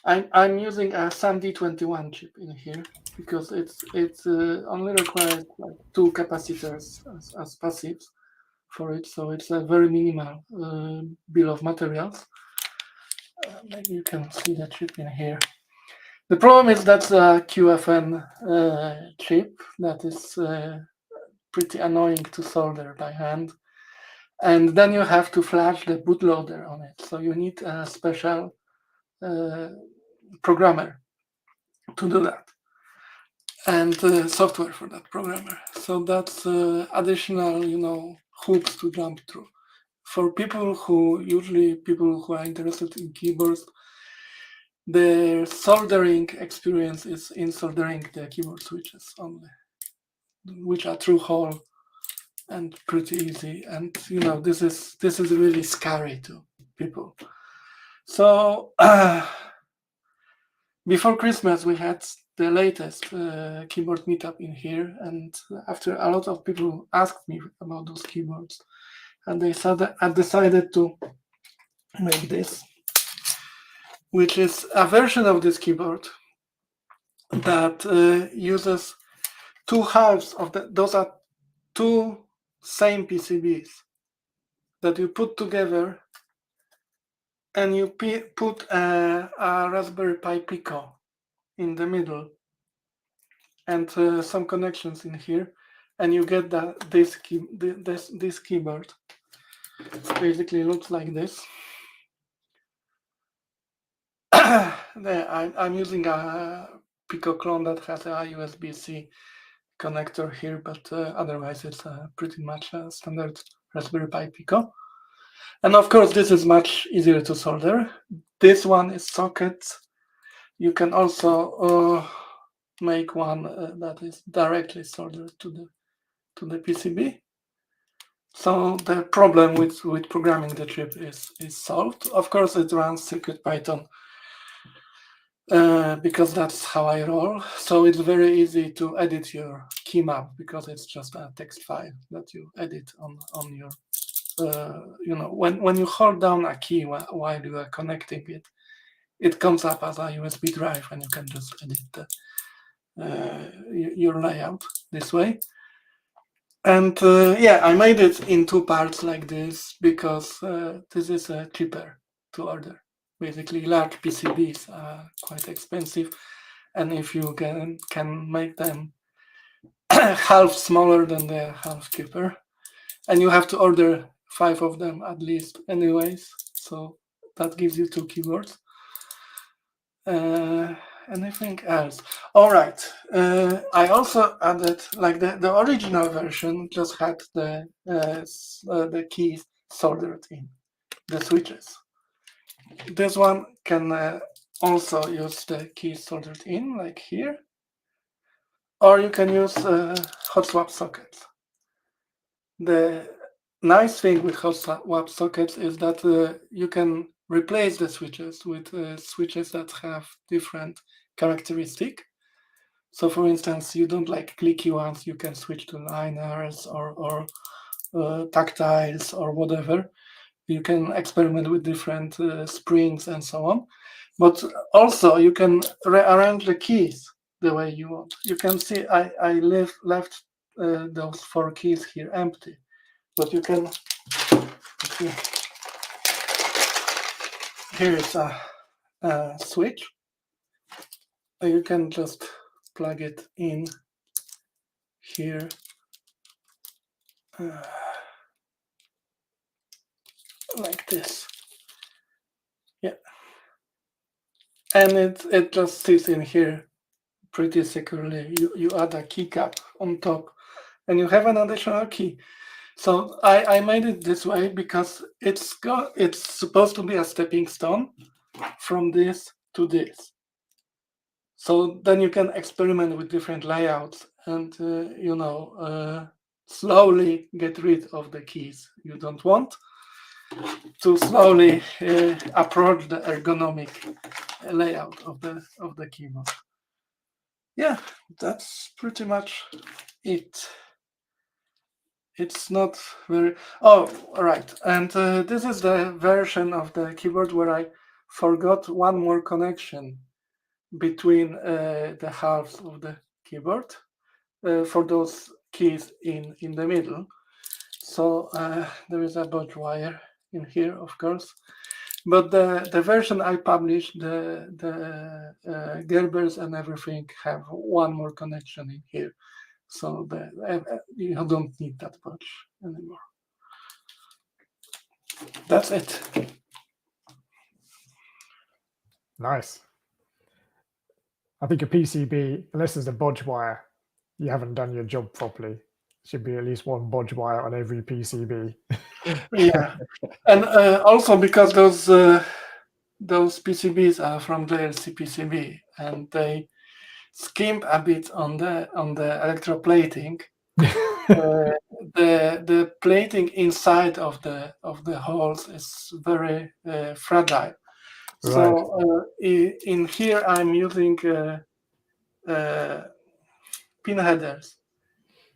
D: I'm using a SAMD21 chip in here, because it only requires like 2 capacitors as passives for it, so it's a very minimal bill of materials. Maybe you can see the chip in here. The problem is that's a QFN chip that is pretty annoying to solder by hand. And then you have to flash the bootloader on it. So you need a special programmer to do that, and software for that programmer. So that's additional, hoops to jump through. For people who are interested in keyboards, the soldering experience is in soldering the keyboard switches only, which are through hole and pretty easy. And this is really scary to people. So before Christmas, we had the latest keyboard meetup in here, and after a lot of people asked me about those keyboards, and I decided to make this, which is a version of this keyboard that uses two halves of those are two same PCBs that you put together, and you put a Raspberry Pi Pico in the middle, and some connections in here, and you get this keyboard. Basically looks like this. I'm using a Pico clone that has a USB-C connector here, but otherwise it's pretty much a standard Raspberry Pi Pico. And of course, this is much easier to solder. This one is sockets. You can also make one that is directly soldered to the PCB. So the problem with programming the chip is solved. Of course, it runs CircuitPython because that's how I roll. So it's very easy to edit your key map because it's just a text file that you edit on your. When you hold down a key while you are connecting it, it comes up as a USB drive, and you can just edit your layout this way. And I made it in two parts like this because this is cheaper to order. Basically, large PCBs are quite expensive, and if you can make them half smaller, then they're half cheaper. And you have to order 5 of them at least anyways, so that gives you 2 keyboards. Anything else? All right. I also added, like the original version just had the keys soldered in the switches. This one can also use the keys soldered in, like here, or you can use hot swap sockets. The nice thing with hot swap sockets is that you can replace the switches with switches that have different characteristics. So for instance, you don't like clicky ones, you can switch to liners or tactiles or whatever. You can experiment with different springs and so on. But also you can rearrange the keys the way you want. You can see I left those 4 keys here empty. But you can, here is a switch. You can just plug it in here. Like this. Yeah. And it just sits in here pretty securely. You add a keycap on top and you have an additional key. So I made it this way because it's supposed to be a stepping stone from this to this. So then you can experiment with different layouts and slowly get rid of the keys you don't want to slowly approach the ergonomic layout of the keyboard. Yeah, that's pretty much it. It's not very... Oh, right. And this is the version of the keyboard where I forgot one more connection between the halves of the keyboard for those keys in the middle. So there is a budge wire in here, of course. But the version I published, the Gerbers and everything have one more connection in here. So you don't need that much anymore. That's it.
E: Nice. I think a PCB, unless there's a bodge wire, you haven't done your job properly. Should be at least one bodge wire on every PCB.
D: Yeah, and also because those PCBs are from JLC PCB, and they skimp a bit on the electroplating. The plating inside of the holes is very fragile.
E: Right.
D: So in here I'm using pin headers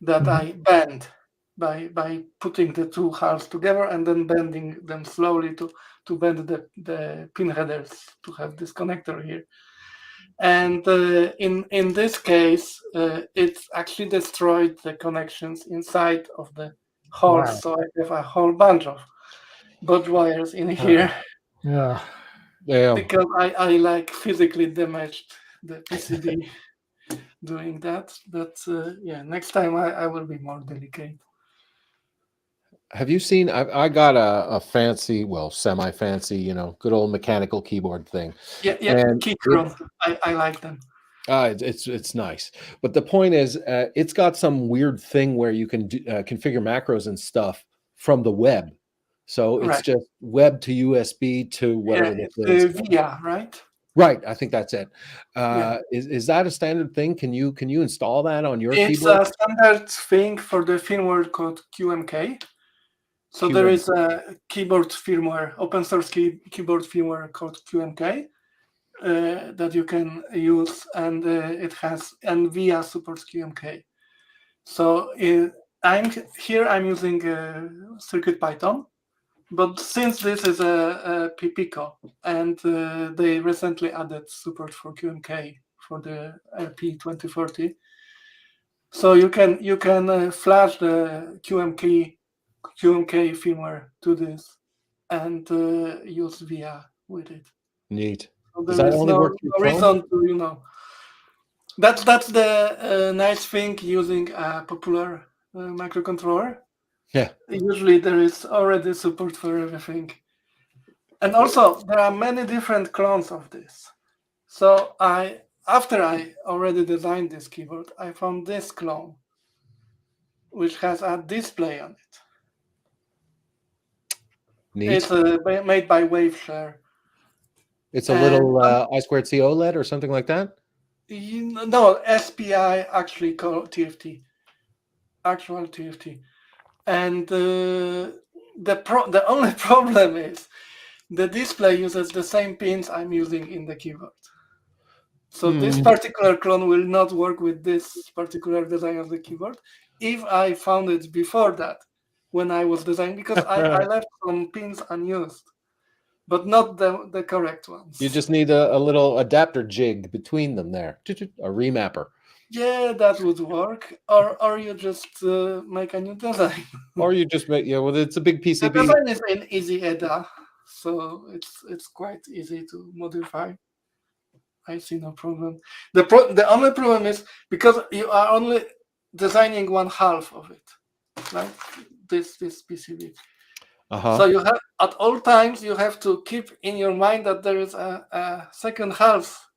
D: that I bend by putting the two halves together and then bending them slowly to bend the pin headers to have this connector here. And in this case, it's actually destroyed the connections inside of the holes.
E: Wow.
D: So I have a whole bunch of bodge wires in here.
E: Yeah.
D: Because I like physically damaged the PCB doing that. But yeah, next time I will be more delicate.
A: Have you seen? I got a fancy, well, semi-fancy, good old mechanical keyboard thing.
D: Yeah,
A: And
D: Keychron. I like them.
A: It's nice, but the point is, it's got some weird thing where you can configure macros and stuff from the web. So it's just web to USB to whatever this is.
D: VIA, right?
A: Right, I think that's it.
D: Yeah.
A: Is that a standard thing? Can you install that on your
D: It's
A: keyboard?
D: a standard thing for the firmware called QMK. So there is a keyboard firmware, open source keyboard firmware called QMK that you can use, and it has VIA supports QMK. So I'm using CircuitPython, but since this is a PPCO, and they recently added support for QMK for the RP 2040, so you can flash the QMK firmware to this and use VIA with it.
A: Neat.
D: So
A: Does that only work
D: no reason to That's the nice thing using a popular microcontroller.
A: Yeah.
D: Usually there is already support for everything, and also there are many different clones of this. So after I already designed this keyboard, I found this clone, which has a display on it.
A: Neat.
D: It's made by WaveShare.
A: It's a little I2C OLED or something like that?
D: No, SPI actually called TFT. Actual TFT. And the only problem is the display uses the same pins I'm using in the keyboard. So this particular clone will not work with this particular design of the keyboard if I found it before that when I was designing, because I left some pins unused, but not the correct ones.
A: You just need a little adapter jig between them there, a remapper.
D: Yeah, that would work. Or you just make a new design.
A: Or you just make, well, it's a big PCB.
D: The design is in Easy EDA, so it's quite easy to modify. I see no problem. The only problem is because you are only designing one half of it, like this PCB. So you have at all times you have to keep in your mind that there is a second half.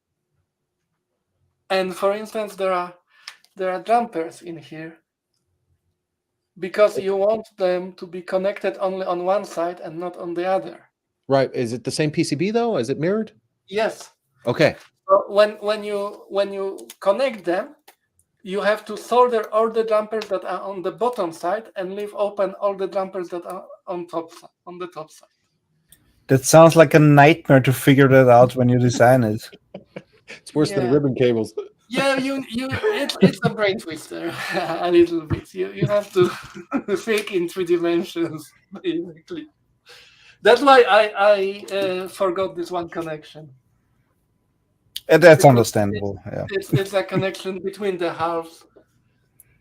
D: And for instance, there are jumpers in here because you want them to be connected only on one side and not on the other.
A: Right. Is it the same PCB though? Is it mirrored?
D: Yes.
A: Okay.
D: So when you connect them, you have to solder all the jumpers that are on the bottom side and leave open all the jumpers that are on the top side.
B: That sounds like a nightmare to figure that out when you design it.
A: It's worse than ribbon cables.
D: Yeah, it's a brain twister a little bit. You have to think in 3 dimensions, basically. That's why I forgot this one connection.
B: That's understandable. Yeah,
D: it's a connection between the halves,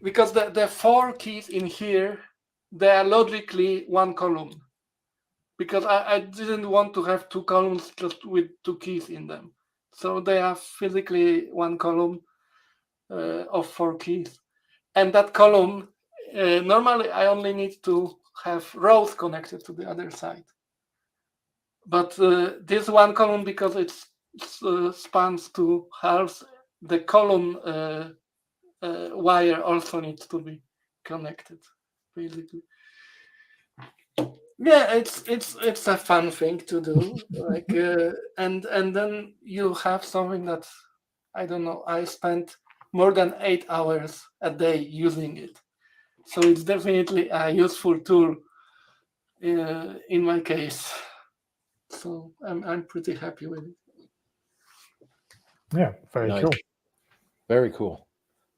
D: because the 4 keys in here, they are logically one column. Because I didn't want to have 2 columns just with 2 keys in them. So they are physically one column of 4 keys. and that column, normally I only need to have rows connected to the other side. But this one column, because it spans two halves, the column wire also needs to be connected, basically. Yeah, it's a fun thing to do, like, and then you have something that, I don't know, I spent more than 8 hours a day using it, so it's definitely a useful tool in my case. So I'm pretty happy with it.
E: Yeah, very
A: Nice.
E: cool.
A: Very cool.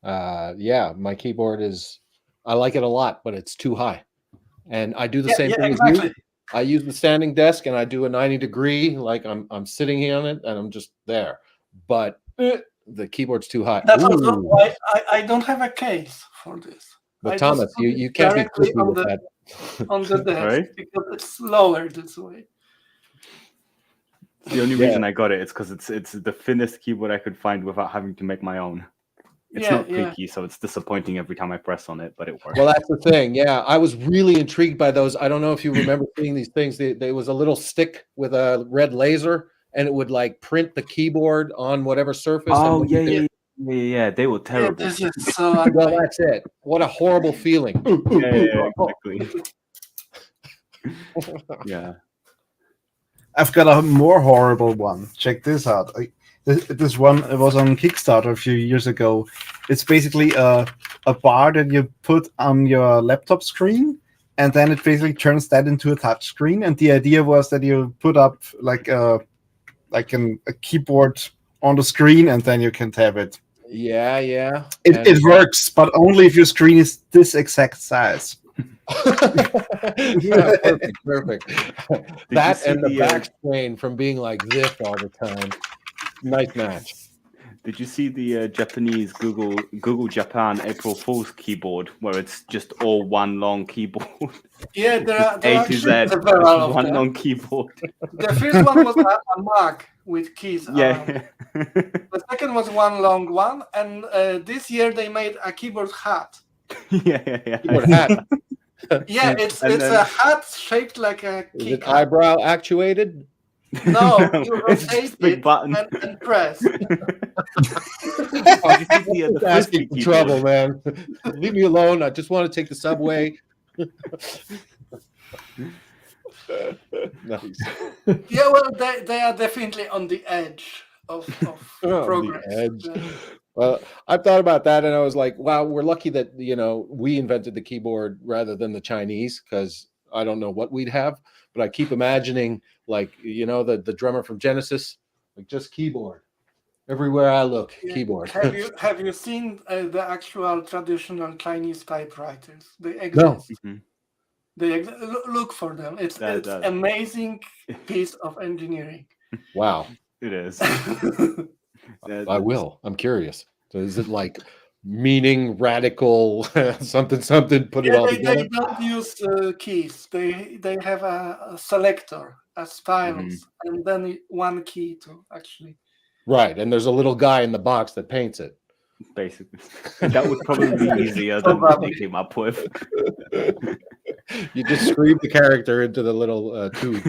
A: Yeah, my keyboard is, I like it a lot, but it's too high. And I do the same thing as you. I use the standing desk and I do a 90-degree, like I'm sitting here on it and I'm just there. But the keyboard's too high.
D: That's also why I don't have a case for this.
A: But Thomas, you can't be clicky with that.
D: On the desk,
C: Right?
D: because it's lower this way.
C: The only reason I got it is because it's the thinnest keyboard I could find without having to make my own. It's not creaky, so it's disappointing every time I press on it, but it works.
A: Well, that's the thing. Yeah, I was really intrigued by those. I don't know if you remember seeing these things. There was a little stick with a red laser, and it would like print the keyboard on whatever surface.
C: Oh, yeah. They were terrible.
D: Yeah, this is so
A: well, that's it. What a horrible feeling.
C: Exactly. Yeah.
B: I've got a more horrible one. Check this out. This one was on Kickstarter a few years ago. It's basically a bar that you put on your laptop screen, and then it basically turns that into a touch screen. And the idea was that you put up like a keyboard on the screen, and then you can tap it.
A: Yeah.
B: It works, but only if your screen is this exact size.
A: Yeah, perfect. That and the back strain from being like this all the time. Nice match.
C: Did you see the Japanese Google Japan April Fool's keyboard, where it's just all one long keyboard?
D: Yeah, there are
C: A to Z, one long keyboard.
D: The first one was a Mac with keys.
C: Yeah.
D: The second was one long one, and this year they made a keyboard hat.
C: Yeah.
A: Keyboard hat.
D: Yeah, it's a hat shaped like a key.
A: Is it eyebrow actuated?
D: No, you rotate
C: big
D: it
C: button.
D: and press.
A: Asking for trouble, man. Leave me alone. I just want to take the subway. Nice.
D: Yeah, well, they are definitely on the edge of progress.
A: Well, I've thought about that, and I was like, wow, we're lucky that we invented the keyboard rather than the Chinese, because I don't know what we'd have. But I keep imagining, like, the drummer from Genesis, like just keyboard. Everywhere I look, keyboard.
D: Have you seen the actual traditional Chinese typewriters? They exist.
A: No.
C: Mm-hmm.
D: Look for them. It's amazing piece of engineering.
A: Wow.
C: It is.
A: I will. I'm curious. So is it like meaning radical something? Put it all together.
D: They don't use keys. They have a selector, a stylus, and then one key to actually.
A: Right, and there's a little guy in the box that paints it.
C: Basically, that would probably be easier than what they came up with.
A: You just scream the character into the little tube.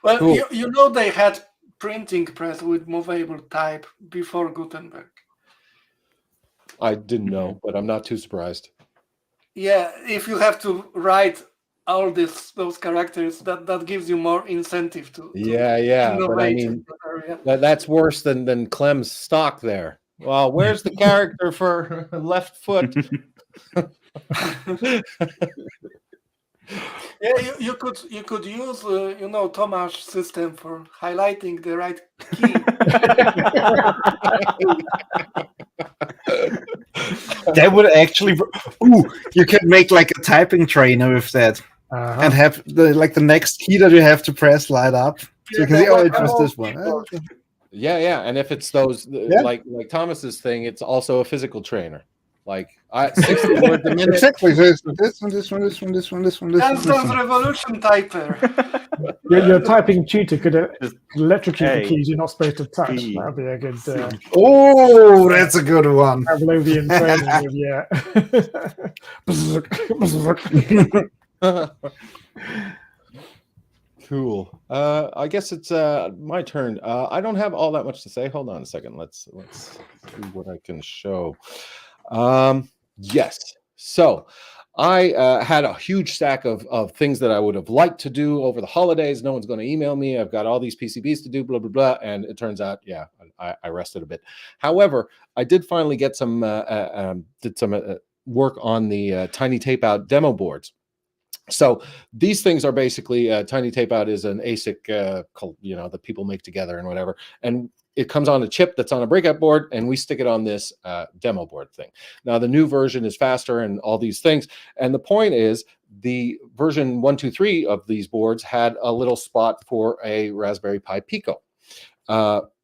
D: Well, cool. They had printing press with movable type before Gutenberg.
A: I didn't know, but I'm not too surprised.
D: Yeah, if you have to write all those characters, that gives you more incentive to
A: yeah. But I mean, that's worse than Clem's stock there. Well, where's the character for left foot?
D: Yeah, you could use Tomasz system for highlighting the right key.
B: That would actually. You can make like a typing trainer with that, and have the next key that you have to press light up. So you can say, it was this one.
A: Yeah, and if it's those like Thomas's thing, it's also a physical trainer. Like 60 words a minute.
B: Exactly. This one, this one, this one, this one, this one, this one, this
D: Dance
B: one.
D: Revolution typer.
E: Your typing tutor could
C: Just
E: electrocute the
C: A,
E: keys you're not supposed to touch.
C: B,
E: That would be a good
B: Oh, that's a good one.
E: Pavlovian training with
A: Cool. I guess it's my turn. I don't have all that much to say. Hold on a second. Let's see what I can show. Yes. So I had a huge stack of things that I would have liked to do over the holidays. No one's going to email me. I've got all these PCBs to do, blah, blah, blah. And it turns out, yeah, I rested a bit. However, I did finally get some, did some work on the tiny tape out demo boards. So these things are basically tiny tape out is an ASIC, that people make together and whatever. And it comes on a chip that's on a breakout board, and we stick it on this demo board thing. Now, the new version is faster and all these things. And the point is the version 1.2.3 of these boards had a little spot for a Raspberry Pi Pico.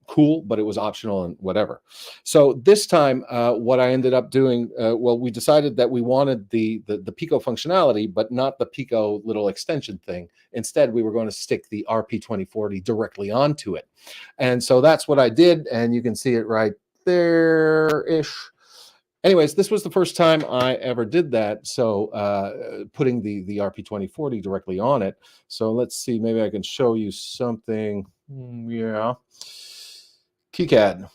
A: Cool, but it was optional and whatever. So this time, what I ended up doing, we decided that we wanted the Pico functionality, but not the Pico little extension thing. Instead, we were going to stick the RP2040 directly onto it. And so that's what I did, and you can see it right there-ish. Anyways, this was the first time I ever did that. So putting the RP2040 directly on it. So let's see, maybe I can show you something. Yeah. KiCad.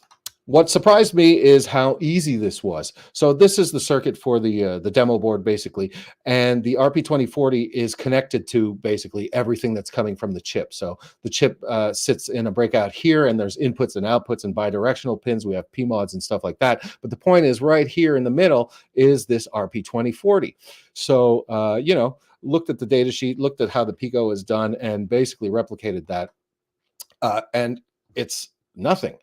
A: What surprised me is how easy this was. So this is the circuit for the demo board, basically, and the RP2040 is connected to basically everything that's coming from the chip. So the chip sits in a breakout here, and there's inputs and outputs and bidirectional pins. We have PMODs and stuff like that. But the point is, right here in the middle is this RP2040. So looked at the data sheet, looked at how the Pico is done, and basically replicated that. And it's nothing.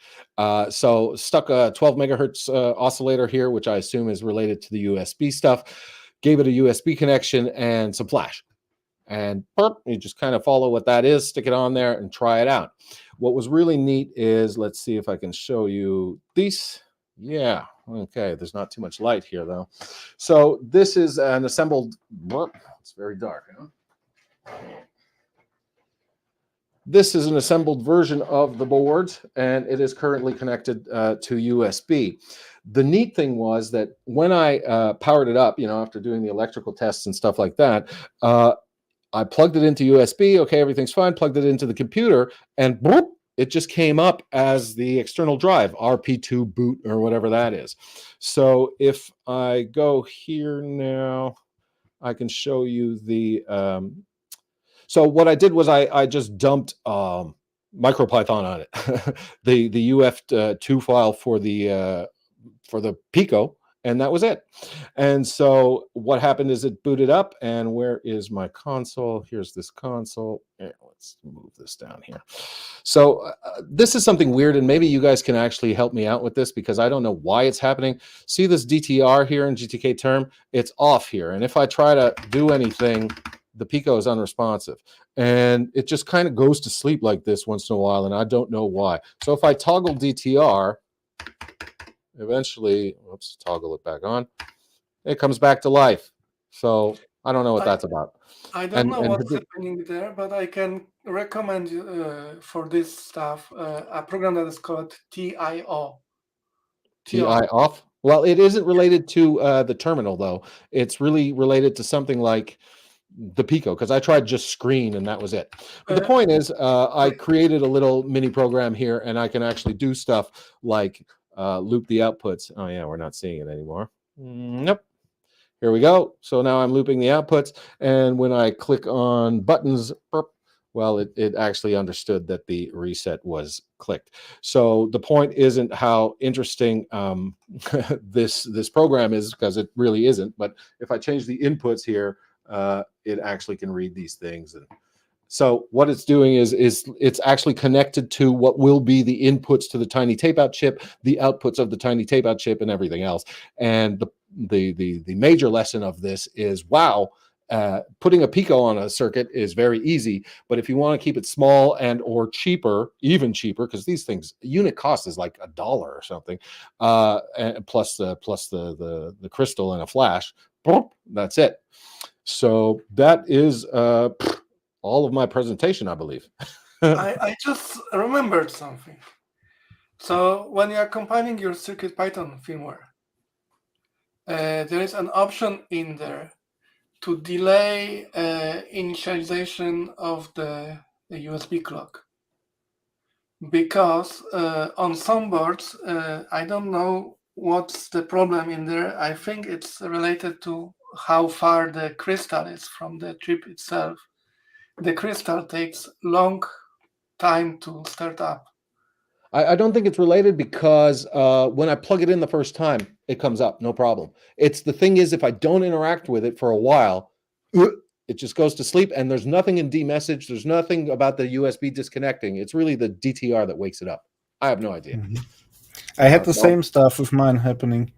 A: So stuck a 12 megahertz oscillator here, which I assume is related to the USB stuff, gave it a USB connection and some flash. And you just kind of follow what that is, stick it on there and try it out. What was really neat is, let's see if I can show you these. Yeah, okay, there's not too much light here though. So this is an assembled, it's very dark, huh? This is an assembled version of the board, and it is currently connected to USB. The neat thing was that when I powered it up, after doing the electrical tests and stuff like that, I plugged it into USB. Okay, everything's fine. Plugged it into the computer, and boop, it just came up as the external drive, RP2 boot or whatever that is. So if I go here now, I can show you the... So what I did was I just dumped MicroPython on it, the UF2 file for the Pico, and that was it. And so what happened is it booted up, and where is my console? Here's this console. Let's move this down here. So this is something weird, and maybe you guys can actually help me out with this because I don't know why it's happening. See this DTR here in GTK term? It's off here, and if I try to do anything, the Pico is unresponsive, and it just kind of goes to sleep like this once in a while, and I don't know why. So if I toggle DTR, eventually, toggle it back on, it comes back to life. So I don't know what that's about.
D: I don't know what's happening there, but I can recommend you for this stuff a program that is called TIO.
A: TI off? Well, it isn't related to the terminal, though. It's really related to something like the Pico, because I tried just screen and that was it. But the point is, I created a little mini program here, and I can actually do stuff like loop the outputs. Oh yeah, we're not seeing it anymore. Nope. Here we go. So now I'm looping the outputs, and when I click on buttons, well, it actually understood that the reset was clicked. So the point isn't how interesting this program is, because it really isn't. But if I change the inputs here, it actually can read these things. And so what it's doing is it's actually connected to what will be the inputs to the tiny tape out chip, the outputs of the tiny tape out chip, and everything else. And the major lesson of this is, wow, Putting a Pico on a circuit is very easy, but if you want to keep it small and or cheaper, even cheaper, because these things unit cost is like $1 or something, and plus the crystal and a flash, that's it. So that is all of my presentation, I believe.
D: I just remembered something. So when you are compiling your CircuitPython firmware, there is an option in there to delay initialization of the USB clock. Because on some boards, I don't know what's the problem in there. I think it's related to how far the crystal is from the chip itself. The crystal takes long time to start up.
A: I don't think it's related because when I plug it in the first time, it comes up, no problem. It's the thing is, if I don't interact with it for a while, it just goes to sleep, and there's nothing in D-message. There's nothing about the USB disconnecting. It's really the DTR that wakes it up. I have no idea.
B: I had the same stuff with mine happening.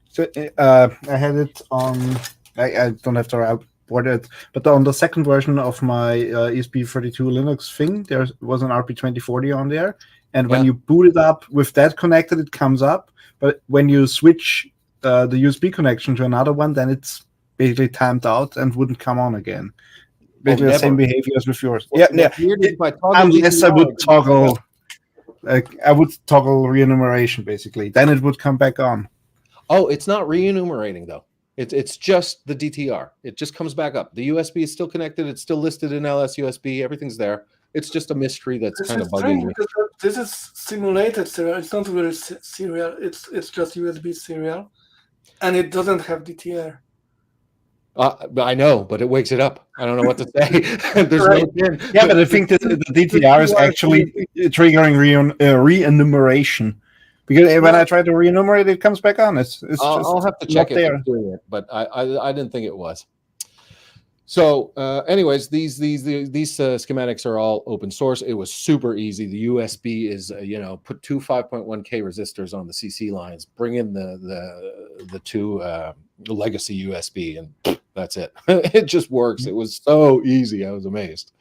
B: So I had it on. I don't have to report it, but on the second version of my ESP32 Linux thing, there was an RP2040 on there, and when you boot it up with that connected, it comes up. But when you switch the USB connection to another one, then it's basically timed out and wouldn't come on again. Basically the same behavior as with yours. Unless I would toggle. I would toggle re-enumeration, basically. Then it would come back on.
A: Oh, it's not re-enumerating, though. It's just the DTR. It just comes back up. The USB is still connected. It's still listed in LS USB. Everything's there. It's just a mystery that's kind of bugging me.
D: This is simulated serial. It's not really serial. It's just USB serial, and it doesn't have DTR.
A: I know, but it wakes it up. I don't know what to say. There's no pin.
B: Yeah, but I think that the DTR is actually triggering re-enumeration. Because when I try to re-enumerate, it comes back on.
A: I'll have to check it, but I didn't think it was. So, anyways, these schematics are all open source. It was super easy. The USB is, put two 5.1K resistors on the CC lines, bring in the two legacy USB, and that's it. It just works. It was so easy. I was amazed.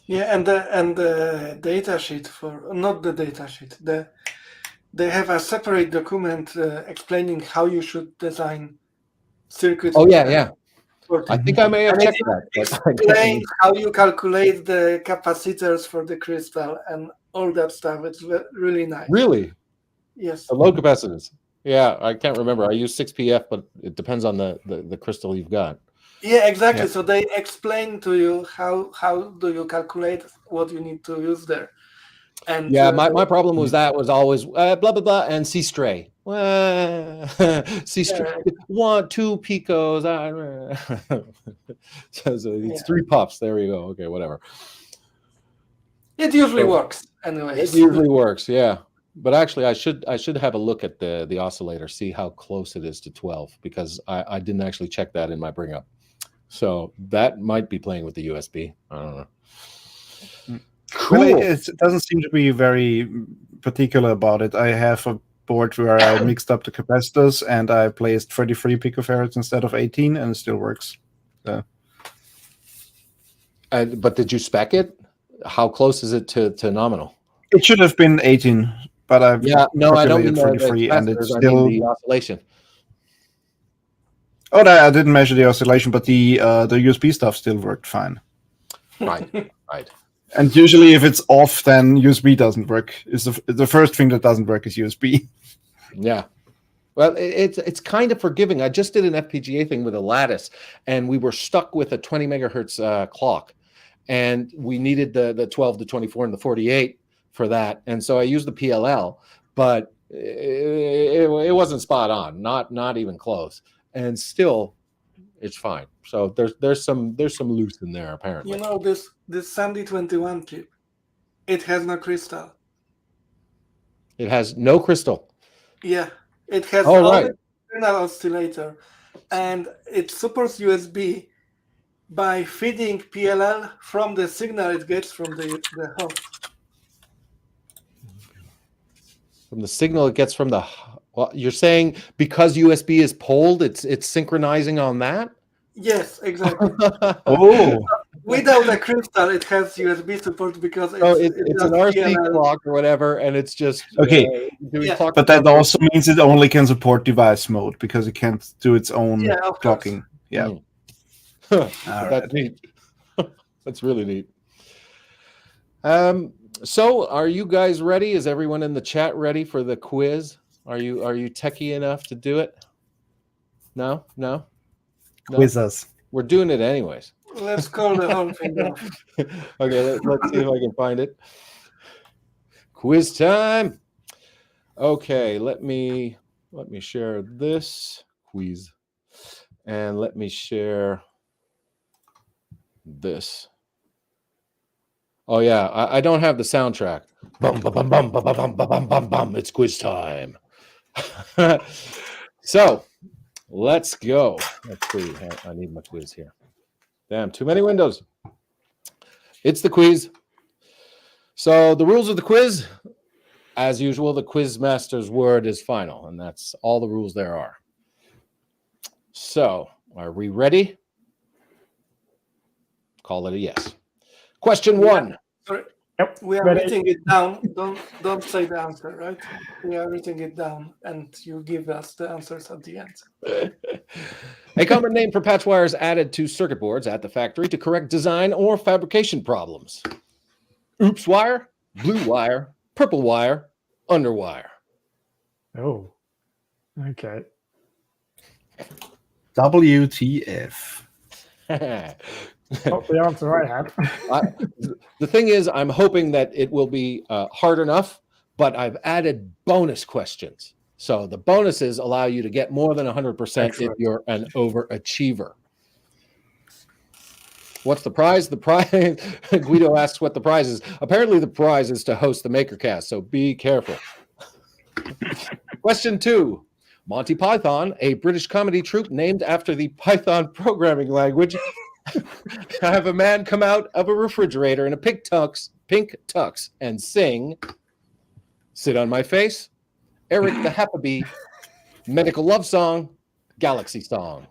D: Yeah, and the data sheet they have a separate document explaining how you should design circuits.
A: Oh yeah. I think I may have checked that.
D: Explain how you calculate the capacitors for the crystal and all that stuff. It's really nice.
A: Really?
D: Yes.
A: The low capacitors. Yeah, I can't remember. I use 6PF, but it depends on the crystal you've got.
D: Yeah, exactly. Yeah. So they explain to you how do you calculate what you need to use there. And
A: yeah, my problem was always blah blah blah and C stray. C stray 1, 2 picos. So it's 3 puffs. There you go. Okay, whatever.
D: It usually works anyway.
A: It usually works, yeah. But actually, I should have a look at the oscillator, see how close it is to 12, because I didn't actually check that in my bring up. So that might be playing with the USB. I don't know.
B: Cool. Well, it doesn't seem to be very particular about it. I have a board where I mixed up the capacitors and I placed 33 picofarads instead of 18, and it still works. But
A: did you spec it? How close is it to nominal?
B: It should have been 18, but I
A: don't mean
B: 33, and it's still
A: the oscillation.
B: Oh, I didn't measure the oscillation, but the USB stuff still worked fine.
A: Right.
B: And usually, if it's off, then USB doesn't work. Is the first thing that doesn't work is USB.
A: Yeah. Well, it's kind of forgiving. I just did an FPGA thing with a lattice, and we were stuck with a 20 megahertz clock, and we needed the 12, the 24, and the 48 for that. And so I used the PLL, but it wasn't spot on, not even close, and still, it's fine. So there's some loose in there apparently.
D: This Sandy 21 chip, it has no crystal.
A: It has no crystal.
D: Yeah, it has only internal oscillator, and it supports USB by feeding PLL from the signal it gets from the host.
A: From the signal it gets from the. Well, you're saying because USB is poled, it's synchronizing on that?
D: Yes, exactly.
B: Oh,
D: Without a crystal, it has USB support because
A: it's an RC
D: PLL.
A: clock or whatever, and it's just
B: Okay.
A: doing
D: Yeah.
A: clock.
B: but that also means it only can support device mode because it can't do its own
D: Yeah, of course.
B: clocking. Yeah.
A: That's neat. That's really neat. So are you guys ready? Is everyone in the chat ready for the quiz? Are you techie enough to do it? No?
B: Quiz us.
A: We're doing it anyways.
D: Let's call the whole thing off.
A: Okay, let's see if I can find it. Quiz time. Okay, let me share this quiz, and let me share this. Oh yeah, I don't have the soundtrack. Bum bum bum bum bum bum bum bum bum bum. It's quiz time. So let's go. Let's see. I need my quiz here. Damn, too many windows. It's the quiz. So the rules of the quiz, as usual, the quiz master's word is final, and that's all the rules there are. So, are we ready? Call it a yes. Question 1.
D: Sorry.
E: Yep.
D: We are
E: Ready.
D: writing it down. Don't say the answer, right? We are writing it down, and you give us the answers at the end.
A: A common name for patch wires added to circuit boards at the factory to correct design or fabrication problems. Oops wire, blue wire, purple wire, underwire.
E: Oh, okay.
B: WTF.
E: Not the answer I had.
A: The thing is, I'm hoping that it will be hard enough, but I've added bonus questions. So the bonuses allow you to get more than 100% if you're an overachiever. What's the prize? The prize, Guido asks what the prize is. Apparently the prize is to host the MakerCast, so be careful. Question 2. Monty Python, a British comedy troupe named after the Python programming language, have a man come out of a refrigerator in a pink tux and sing Sit on My Face, Eric the Happy Bee, Medical Love Song, Galaxy Song.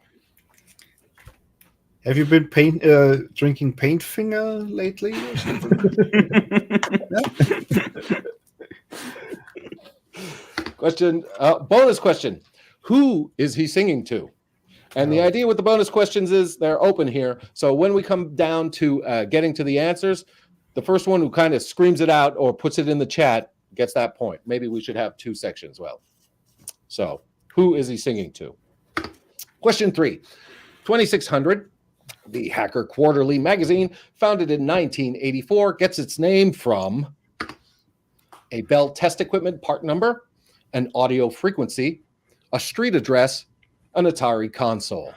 B: Have you been drinking paint finger lately or something?
A: Bonus question. Who is he singing to? And the idea with the bonus questions is they're open here. So when we come down to getting to the answers, the first one who kind of screams it out or puts it in the chat gets that point. Maybe we should have 2 sections. Well, so who is he singing to? Question 3. 2600, the Hacker Quarterly magazine, founded in 1984, gets its name from a Bell test equipment part number, an audio frequency, a street address, an Atari console.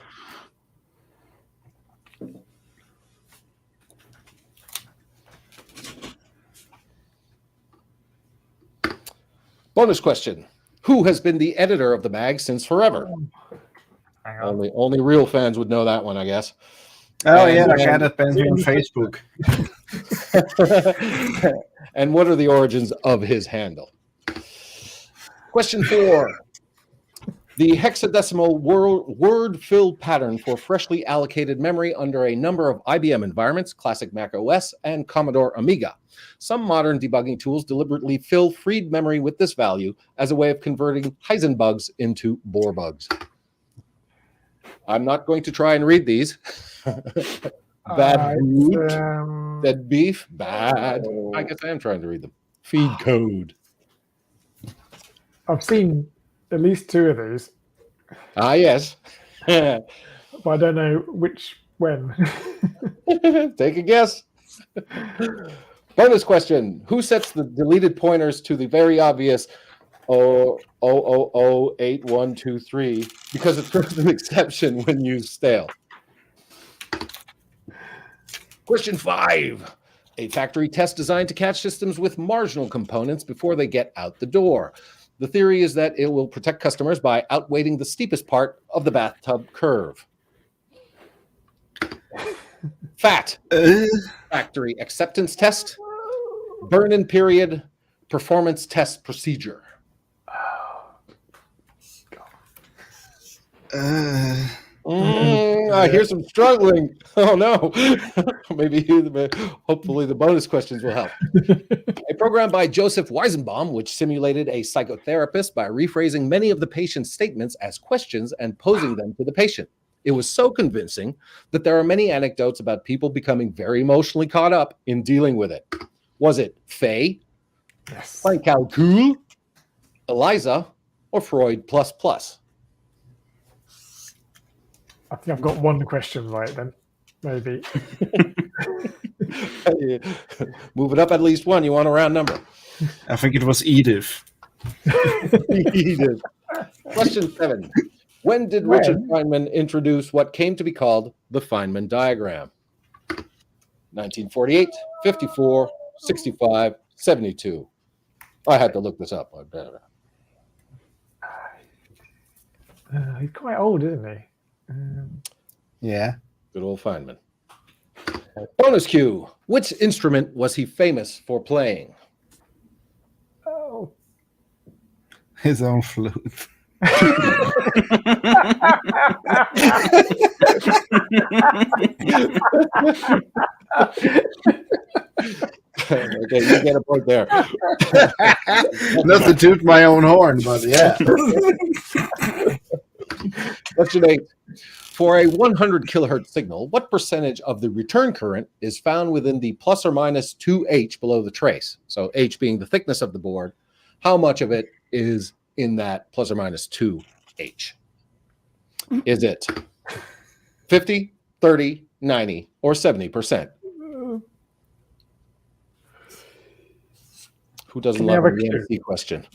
A: Bonus question. Who has been the editor of the mag since forever?
E: Hang on.
A: Only real fans would know that one, I guess.
B: Oh, yeah, I got it banned on Facebook.
A: And what are the origins of his handle? Question 4. The hexadecimal word fill pattern for freshly allocated memory under a number of IBM environments, classic Mac OS, and Commodore Amiga. Some modern debugging tools deliberately fill freed memory with this value as a way of converting Heisenbugs into Bohr bugs. I'm not going to try and read these. Bad root, dead beef, bad. I guess I am trying to read them. Feed code.
E: I've seen at least 2 of these,
A: Ah, yes.
E: but I don't know which when.
A: Take a guess. Bonus question. Who sets the deleted pointers to the very obvious 0008123 because it throws an exception when used stale? Question 5. A factory test designed to catch systems with marginal components before they get out the door. The theory is that it will protect customers by outweighting the steepest part of the bathtub curve. FAT. Factory acceptance test. Burn-in period. Performance test procedure. I hear some struggling. Oh no. Hopefully the bonus questions will help. A program by Joseph Weizenbaum, which simulated a psychotherapist by rephrasing many of the patient's statements as questions and posing them to the patient. It was so convincing that there are many anecdotes about people becoming very emotionally caught up in dealing with it. Was it Faye,
E: Yes.
A: Frank Calcool, Eliza, or Freud plus plus?
E: I think I've got one question right then, maybe.
A: Move it up at least one. You want a round number.
B: I think it was Edith.
A: Edith. Question 7. When did Richard Feynman introduce what came to be called the Feynman diagram? 1948, 54, 65, 72. I had to look this up.
E: He's quite old, isn't he?
B: Yeah.
A: Good old Feynman. Bonus cue. Which instrument was he famous for playing?
E: Oh.
B: His own flute.
A: Okay, you get a point there.
B: Not to toot my own horn, but yeah.
A: Question 8. For a 100 kilohertz signal, what percentage of the return current is found within the plus or minus 2H below the trace? So H being the thickness of the board, how much of it is in that plus or minus 2H? Is it 50, 30, 90, or 70%? Who doesn't love the EMC question?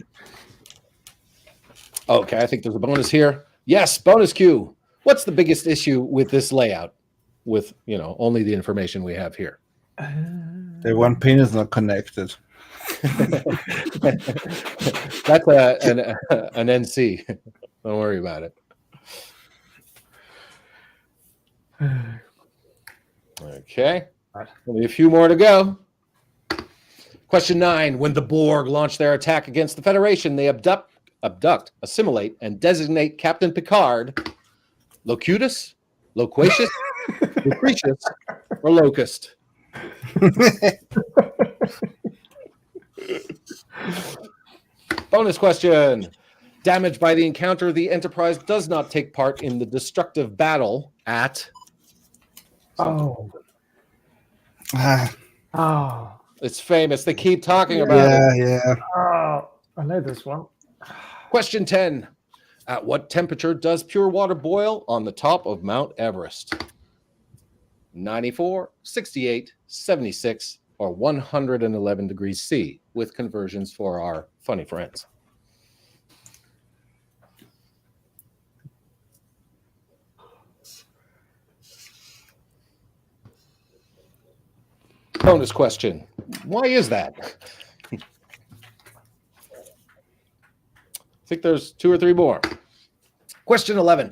A: Okay, I think there's a bonus here. Yes, bonus cue. What's the biggest issue with this layout? With, only the information we have here.
B: The one pin is not connected.
A: That's an NC. Don't worry about it. Okay. Only a few more to go. Question 9. When the Borg launched their attack against the Federation, they abduct, assimilate, and designate Captain Picard Locutus, Loquacious, Lucretius, or Locust? Bonus question. Damaged by the encounter, the Enterprise does not take part in the destructive battle at...
E: Oh.
A: It's famous. They keep talking about it.
B: Yeah.
E: Oh, I know this one.
A: Question 10. At what temperature does pure water boil on the top of Mount Everest? 94, 68, 76, or 111 degrees C, with conversions for our funny friends. Bonus question. Why is that? I think there's 2 or 3 more. Question 11.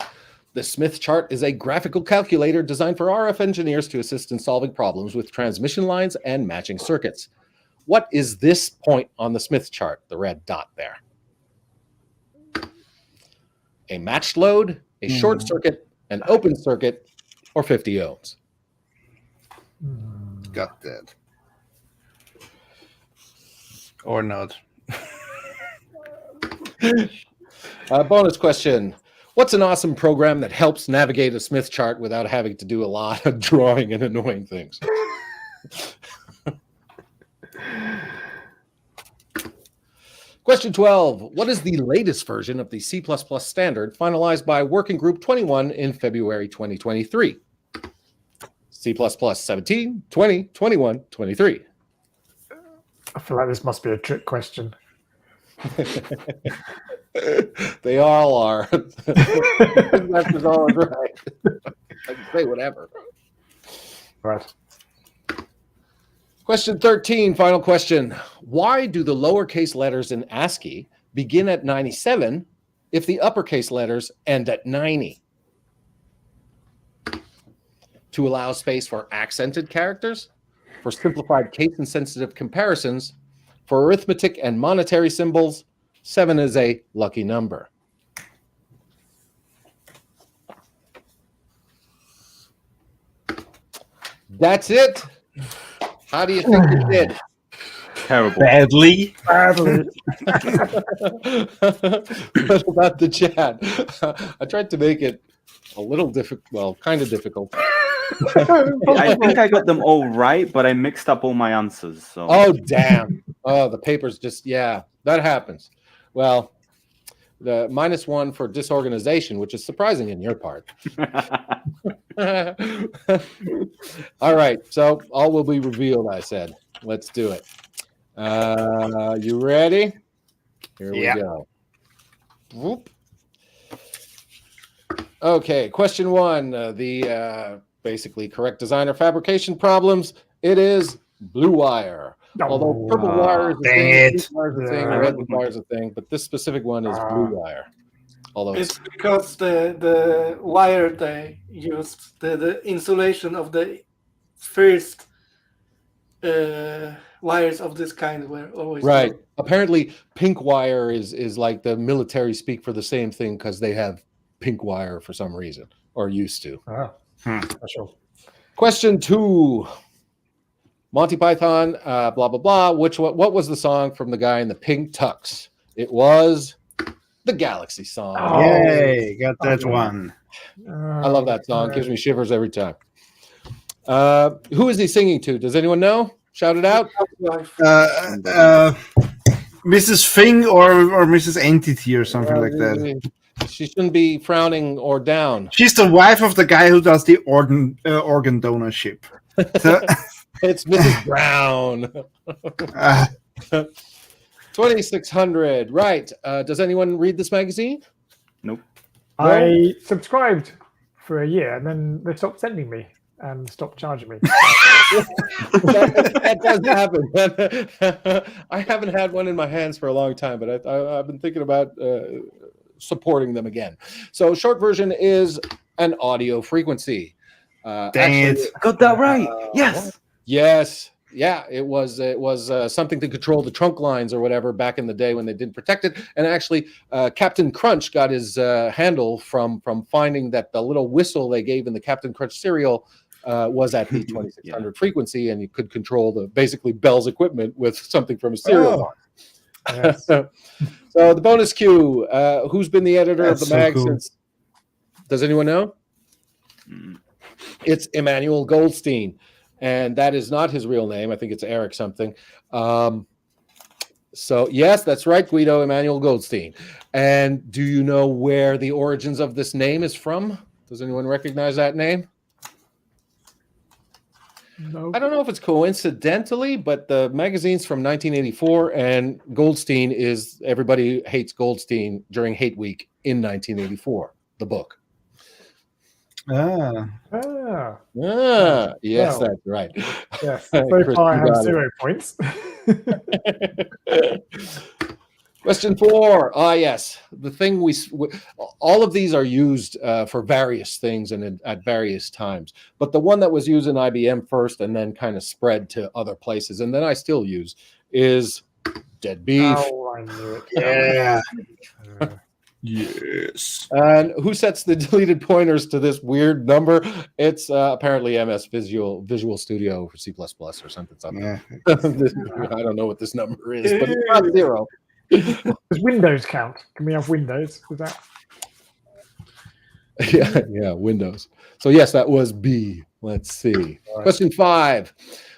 A: The Smith chart is a graphical calculator designed for RF engineers to assist in solving problems with transmission lines and matching circuits. What is this point on the Smith chart, the red dot there? A matched load, a short circuit, an open circuit, or 50 ohms?
B: Got that. Or not.
A: Bonus question. What's an awesome program that helps navigate a Smith chart without having to do a lot of drawing and annoying things? Question 12. What is the latest version of the C++ standard finalized by Working Group 21 in February 2023? C++ 17, 20, 21, 23.
E: I feel like this must be a trick question.
A: They all are. That's always right. I can say whatever.
E: Right.
A: Question 13, final question. Why do the lowercase letters in ASCII begin at 97 if the uppercase letters end at 90? To allow space for accented characters, for simplified case-insensitive comparisons, for arithmetic and monetary symbols, 7 is a lucky number. That's it. How do you think you did?
C: Terrible.
B: Badly.
E: Badly.
A: What about the chat? I tried to make it a little difficult. Well, kind of difficult.
C: I think I got them all right, but I mixed up all my answers. So.
A: Oh, damn. Oh, the paper's just, yeah, that happens. Well, the -1 for disorganization, which is surprising in your part. All right, so all will be revealed, I said. Let's do it. You ready? Here we go. Whoop. Okay, question 1. The basically correct designer fabrication problems. It is blue wire. Although purple wire is a thing, blue wire is a thing, red wire is a thing, but this specific one is blue wire. Although
D: it's because the wire they used, the insulation of the first wires of this kind were always
A: right.
D: low.
A: Apparently, pink wire is like the military speak for the same thing because they have pink wire for some reason, or used to.
E: Sure.
A: Question 2. Monty Python, blah, blah, blah. What was the song from the guy in the pink tux? It was the Galaxy song.
E: Oh.
B: Yay, got that one.
A: I love that song. It gives me shivers every time. Who is he singing to? Does anyone know? Shout it out.
B: Mrs. Thing or Mrs. Entity or something like that.
A: She shouldn't be frowning or down.
B: She's the wife of the guy who does the organ donorship. So,
A: it's Mrs. Brown. 2600. Right. Does anyone read this magazine?
C: Nope.
E: I subscribed for a year and then they stopped sending me and stopped charging me.
A: that does happen. I haven't had one in my hands for a long time, but I've been thinking about supporting them again. So short version is an audio frequency.
B: Dang it.
C: Got that right. Yes.
A: Yes. Yeah, it was something to control the trunk lines or whatever back in the day when they didn't protect it. And actually, Captain Crunch got his handle from finding that the little whistle they gave in the Captain Crunch cereal was at the 2600 frequency, and you could control basically Bell's equipment with something from a cereal box.
E: Yes.
A: So the bonus cue, who's been the editor of the mag since? Does anyone know? It's Emmanuel Goldstein. And that is not his real name. I think it's Eric something. So, yes, that's right, Guido Emmanuel Goldstein. And do you know where the origins of this name is from? Does anyone recognize that name?
E: No.
A: I don't know if it's coincidentally, but the magazine's from 1984, and Goldstein is Everybody Hates Goldstein during Hate Week in 1984, the book. Yes,
E: Well,
A: that's right.
E: Yes. So
A: Chris,
E: far, I
A: you
E: have
A: got
E: 0 points.
A: Question 4. Yes, the thing all of these are used for various things and at various times. But the one that was used in IBM first and then kind of spread to other places, and then I still use, is dead beef.
E: Oh, I knew it.
B: Yeah.
A: Yes. And who sets the deleted pointers to this weird number? It's apparently MS Visual Studio for C++ or something.
B: Yeah.
A: I don't know what this number is, but it's not 0.
E: Does Windows count? Can we have Windows with that?
A: Yeah, Windows. So yes, that was B. Let's see. Right. Question 5.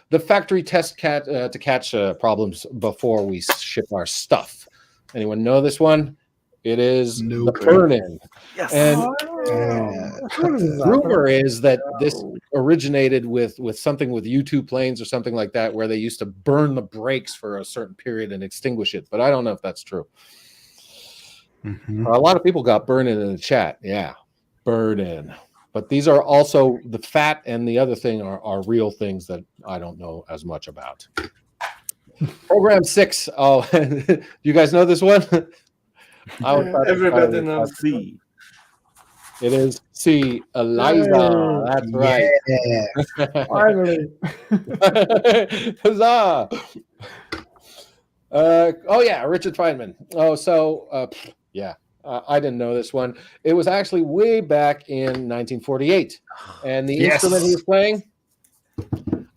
A: The factory test to catch problems before we ship our stuff. Anyone know this one? It is the burn-in.
C: Yes.
A: And rumor is that this originated with something with U-2 planes or something like that, where they used to burn the brakes for a certain period and extinguish it. But I don't know if that's true.
B: Mm-hmm.
A: A lot of people got burn-in in the chat. Yeah, burn-in. But these are also, the fat and the other thing are real things that I don't know as much about. Program 6. Oh, you guys know this one?
D: Everybody knows
C: C.
A: It is C. Eliza. That's right.
B: Yeah.
E: Finally.
A: Huzzah! Oh yeah, Richard Feynman. Oh, so yeah, I didn't know this one. It was actually way back in 1948, and the instrument he was playing,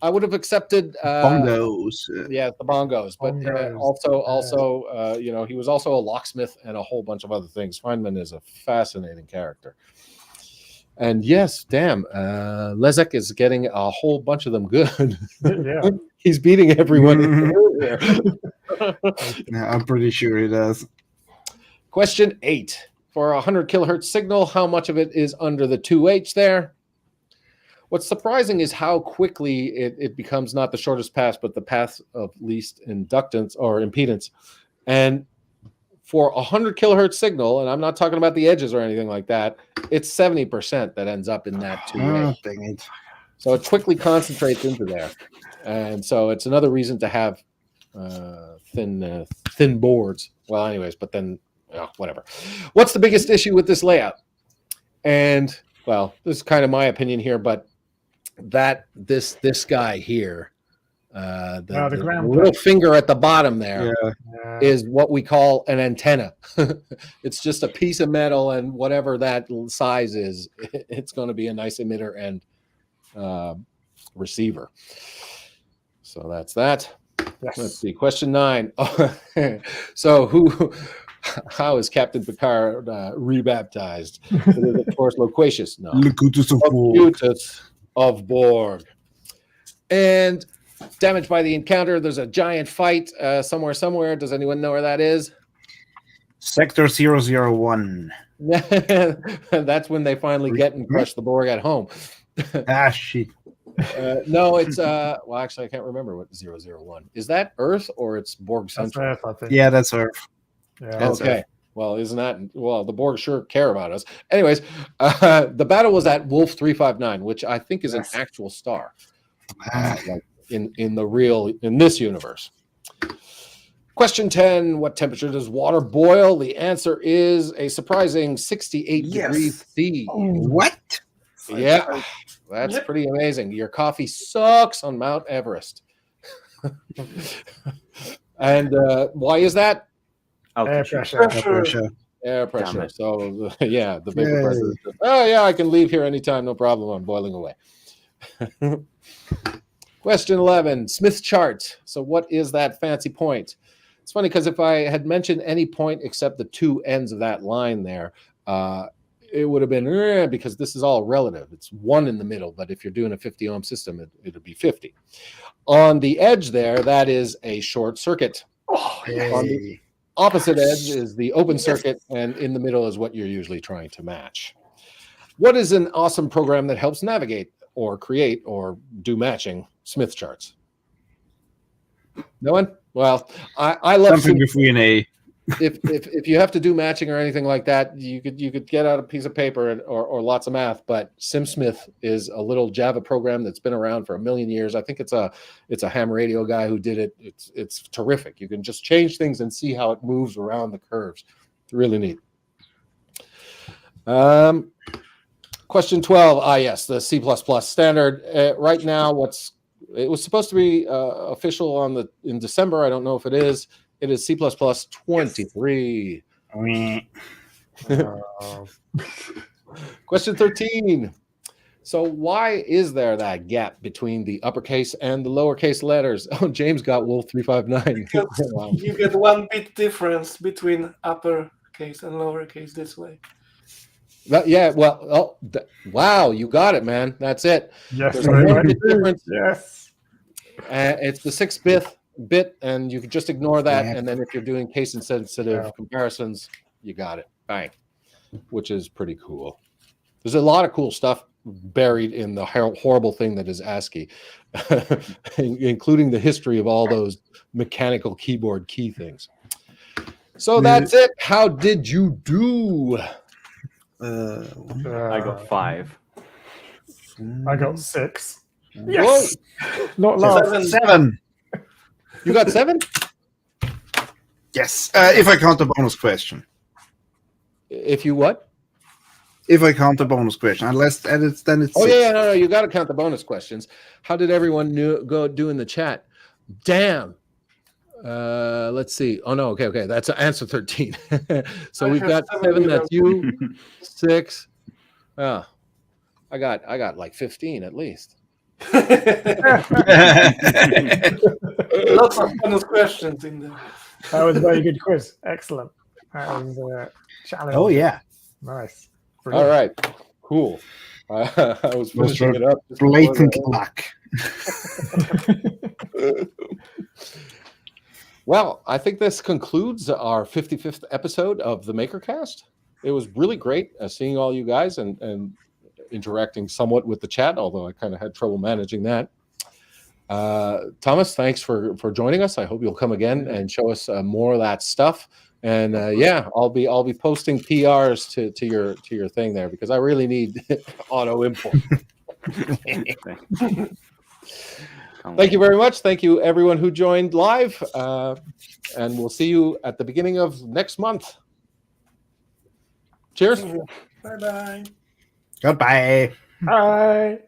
A: I would have accepted
B: Bongos.
A: yeah, the bongos, but
E: Bongos,
A: also, you know, he was also a locksmith and a whole bunch of other things. Feynman is a fascinating character. And yes, damn, Lezek is getting a whole bunch of them good.
E: Yeah.
A: He's beating everyone here.
B: Yeah, I'm pretty sure he does.
A: Question 8. For a 100 kilohertz signal, how much of it is under the 2H there? What's surprising is how quickly it becomes not the shortest path, but the path of least inductance or impedance. And for a 100 kilohertz signal, and I'm not talking about the edges or anything like that, it's 70% that ends up in that 2H.
B: Dang it.
A: So it quickly concentrates into there. And so it's another reason to have thin boards. Well, anyways, but then whatever. What's the biggest issue with this layout? And well, this is kind of my opinion here, but that this guy here, the
E: ground
A: little
E: plate.
A: finger at the bottom there is
E: Yeah.
A: what we call an antenna. It's just a piece of metal, and whatever that size is, it's going to be a nice emitter and receiver. So that's that.
E: Yes.
A: Let's see. Question 9. So how is Captain Picard rebaptized? Is it, of course, Loquacious? No.
B: Locutus of Borg.
A: Locutus of Borg. And damaged by the encounter. There's a giant fight somewhere. Does anyone know where that is?
B: Sector 001.
A: That's when they finally get and crush the Borg at home.
B: Ah, shit.
A: No, it's well, actually, I can't remember what 001 is. That Earth or it's Borg
E: That's
A: Central?
E: Earth, I think.
B: Yeah, that's Earth.
E: Yeah.
B: That's
A: Okay. Well, isn't that the Borg sure care about us? Anyways, the battle was at Wolf 359, which I think is an actual star, like in this universe. Question 10: what temperature does water boil? The answer is a surprising 68 degrees C.
B: What?
A: Yeah, that's pretty amazing. Your coffee sucks on Mount Everest. And why is that?
E: Air
C: Altitude.
E: pressure.
A: Air
C: Damn
A: pressure.
C: it.
A: So yeah, the vapor
B: Yay.
A: pressure. Is just, oh yeah, I can leave here anytime, no problem. I'm boiling away. Question 11: Smith chart. So what is that fancy point? It's funny because if I had mentioned any point except the two ends of that line there, it would have been because this is all relative. It's 1 in the middle, but if you're doing a 50 ohm system, it would be 50. On the edge there, that is a short circuit.
D: Oh, yes.
A: On the opposite edge is the open circuit, and in the middle is what you're usually trying to match. What is an awesome program that helps navigate or create or do matching Smith charts? No one? Well, I love
B: Something with VNA.
A: if you have to do matching or anything like that, you could get out a piece of paper or lots of math. But SimSmith is a little Java program that's been around for a million years. I think it's a ham radio guy who did it. It's terrific. You can just change things and see how it moves around the curves. It's really neat. Question 12. Yes, the C++ standard. Right now, it was supposed to be official in December. I don't know if it is. It is C++ 23. Question 13. So why is there that gap between the uppercase and the lowercase letters? Oh, James got Wolf 359.
D: Wow. You get 1 bit difference between uppercase and lowercase this way.
A: Yeah, well, wow, you got it, man. That's it.
E: Yes.
A: There's a 1 bit difference.
E: Yes.
A: It's the 6th bit, and you can just ignore that. And then if you're doing case-insensitive comparisons, you got it. Bang. Which is pretty cool. There's a lot of cool stuff buried in the horrible thing that is ASCII, including the history of all those mechanical keyboard key things. So that's it. How did you do?
C: I got 5.
E: I got 6.
A: Whoa.
E: Yes. Not last.
B: 7.
A: You got 7?
B: Yes. If I count the bonus question.
A: If you what?
B: If I count the bonus question. Unless then it's
A: Oh,
B: 6.
A: yeah, no, you got to count the bonus questions. How did everyone go do in the chat? Damn. Let's see. Oh, no. Okay. That's answer 13. So we've got 7. That's you. 6. Oh, I got like 15 at least.
D: Lots of bonus questions in there.
E: That was a very good quiz. Excellent. That was challenging.
B: Oh yeah,
E: Nice.
A: All
E: Brilliant.
A: right, cool. I was
B: Those
A: finishing
B: were
A: it up. just before
B: blatant
A: the-
B: luck.
A: Well, I think this concludes our 55th episode of the MakerCast. It was really great seeing all you guys and interacting somewhat with the chat, although I kind of had trouble managing that. Thomas, thanks for joining us. I hope you'll come again and show us more of that stuff. And yeah, I'll be posting PRs to your thing there because I really need auto import. Thank you very much. Thank you everyone who joined live, and we'll see you at the beginning of next month. Cheers.
D: Bye bye.
B: Goodbye.
E: Bye.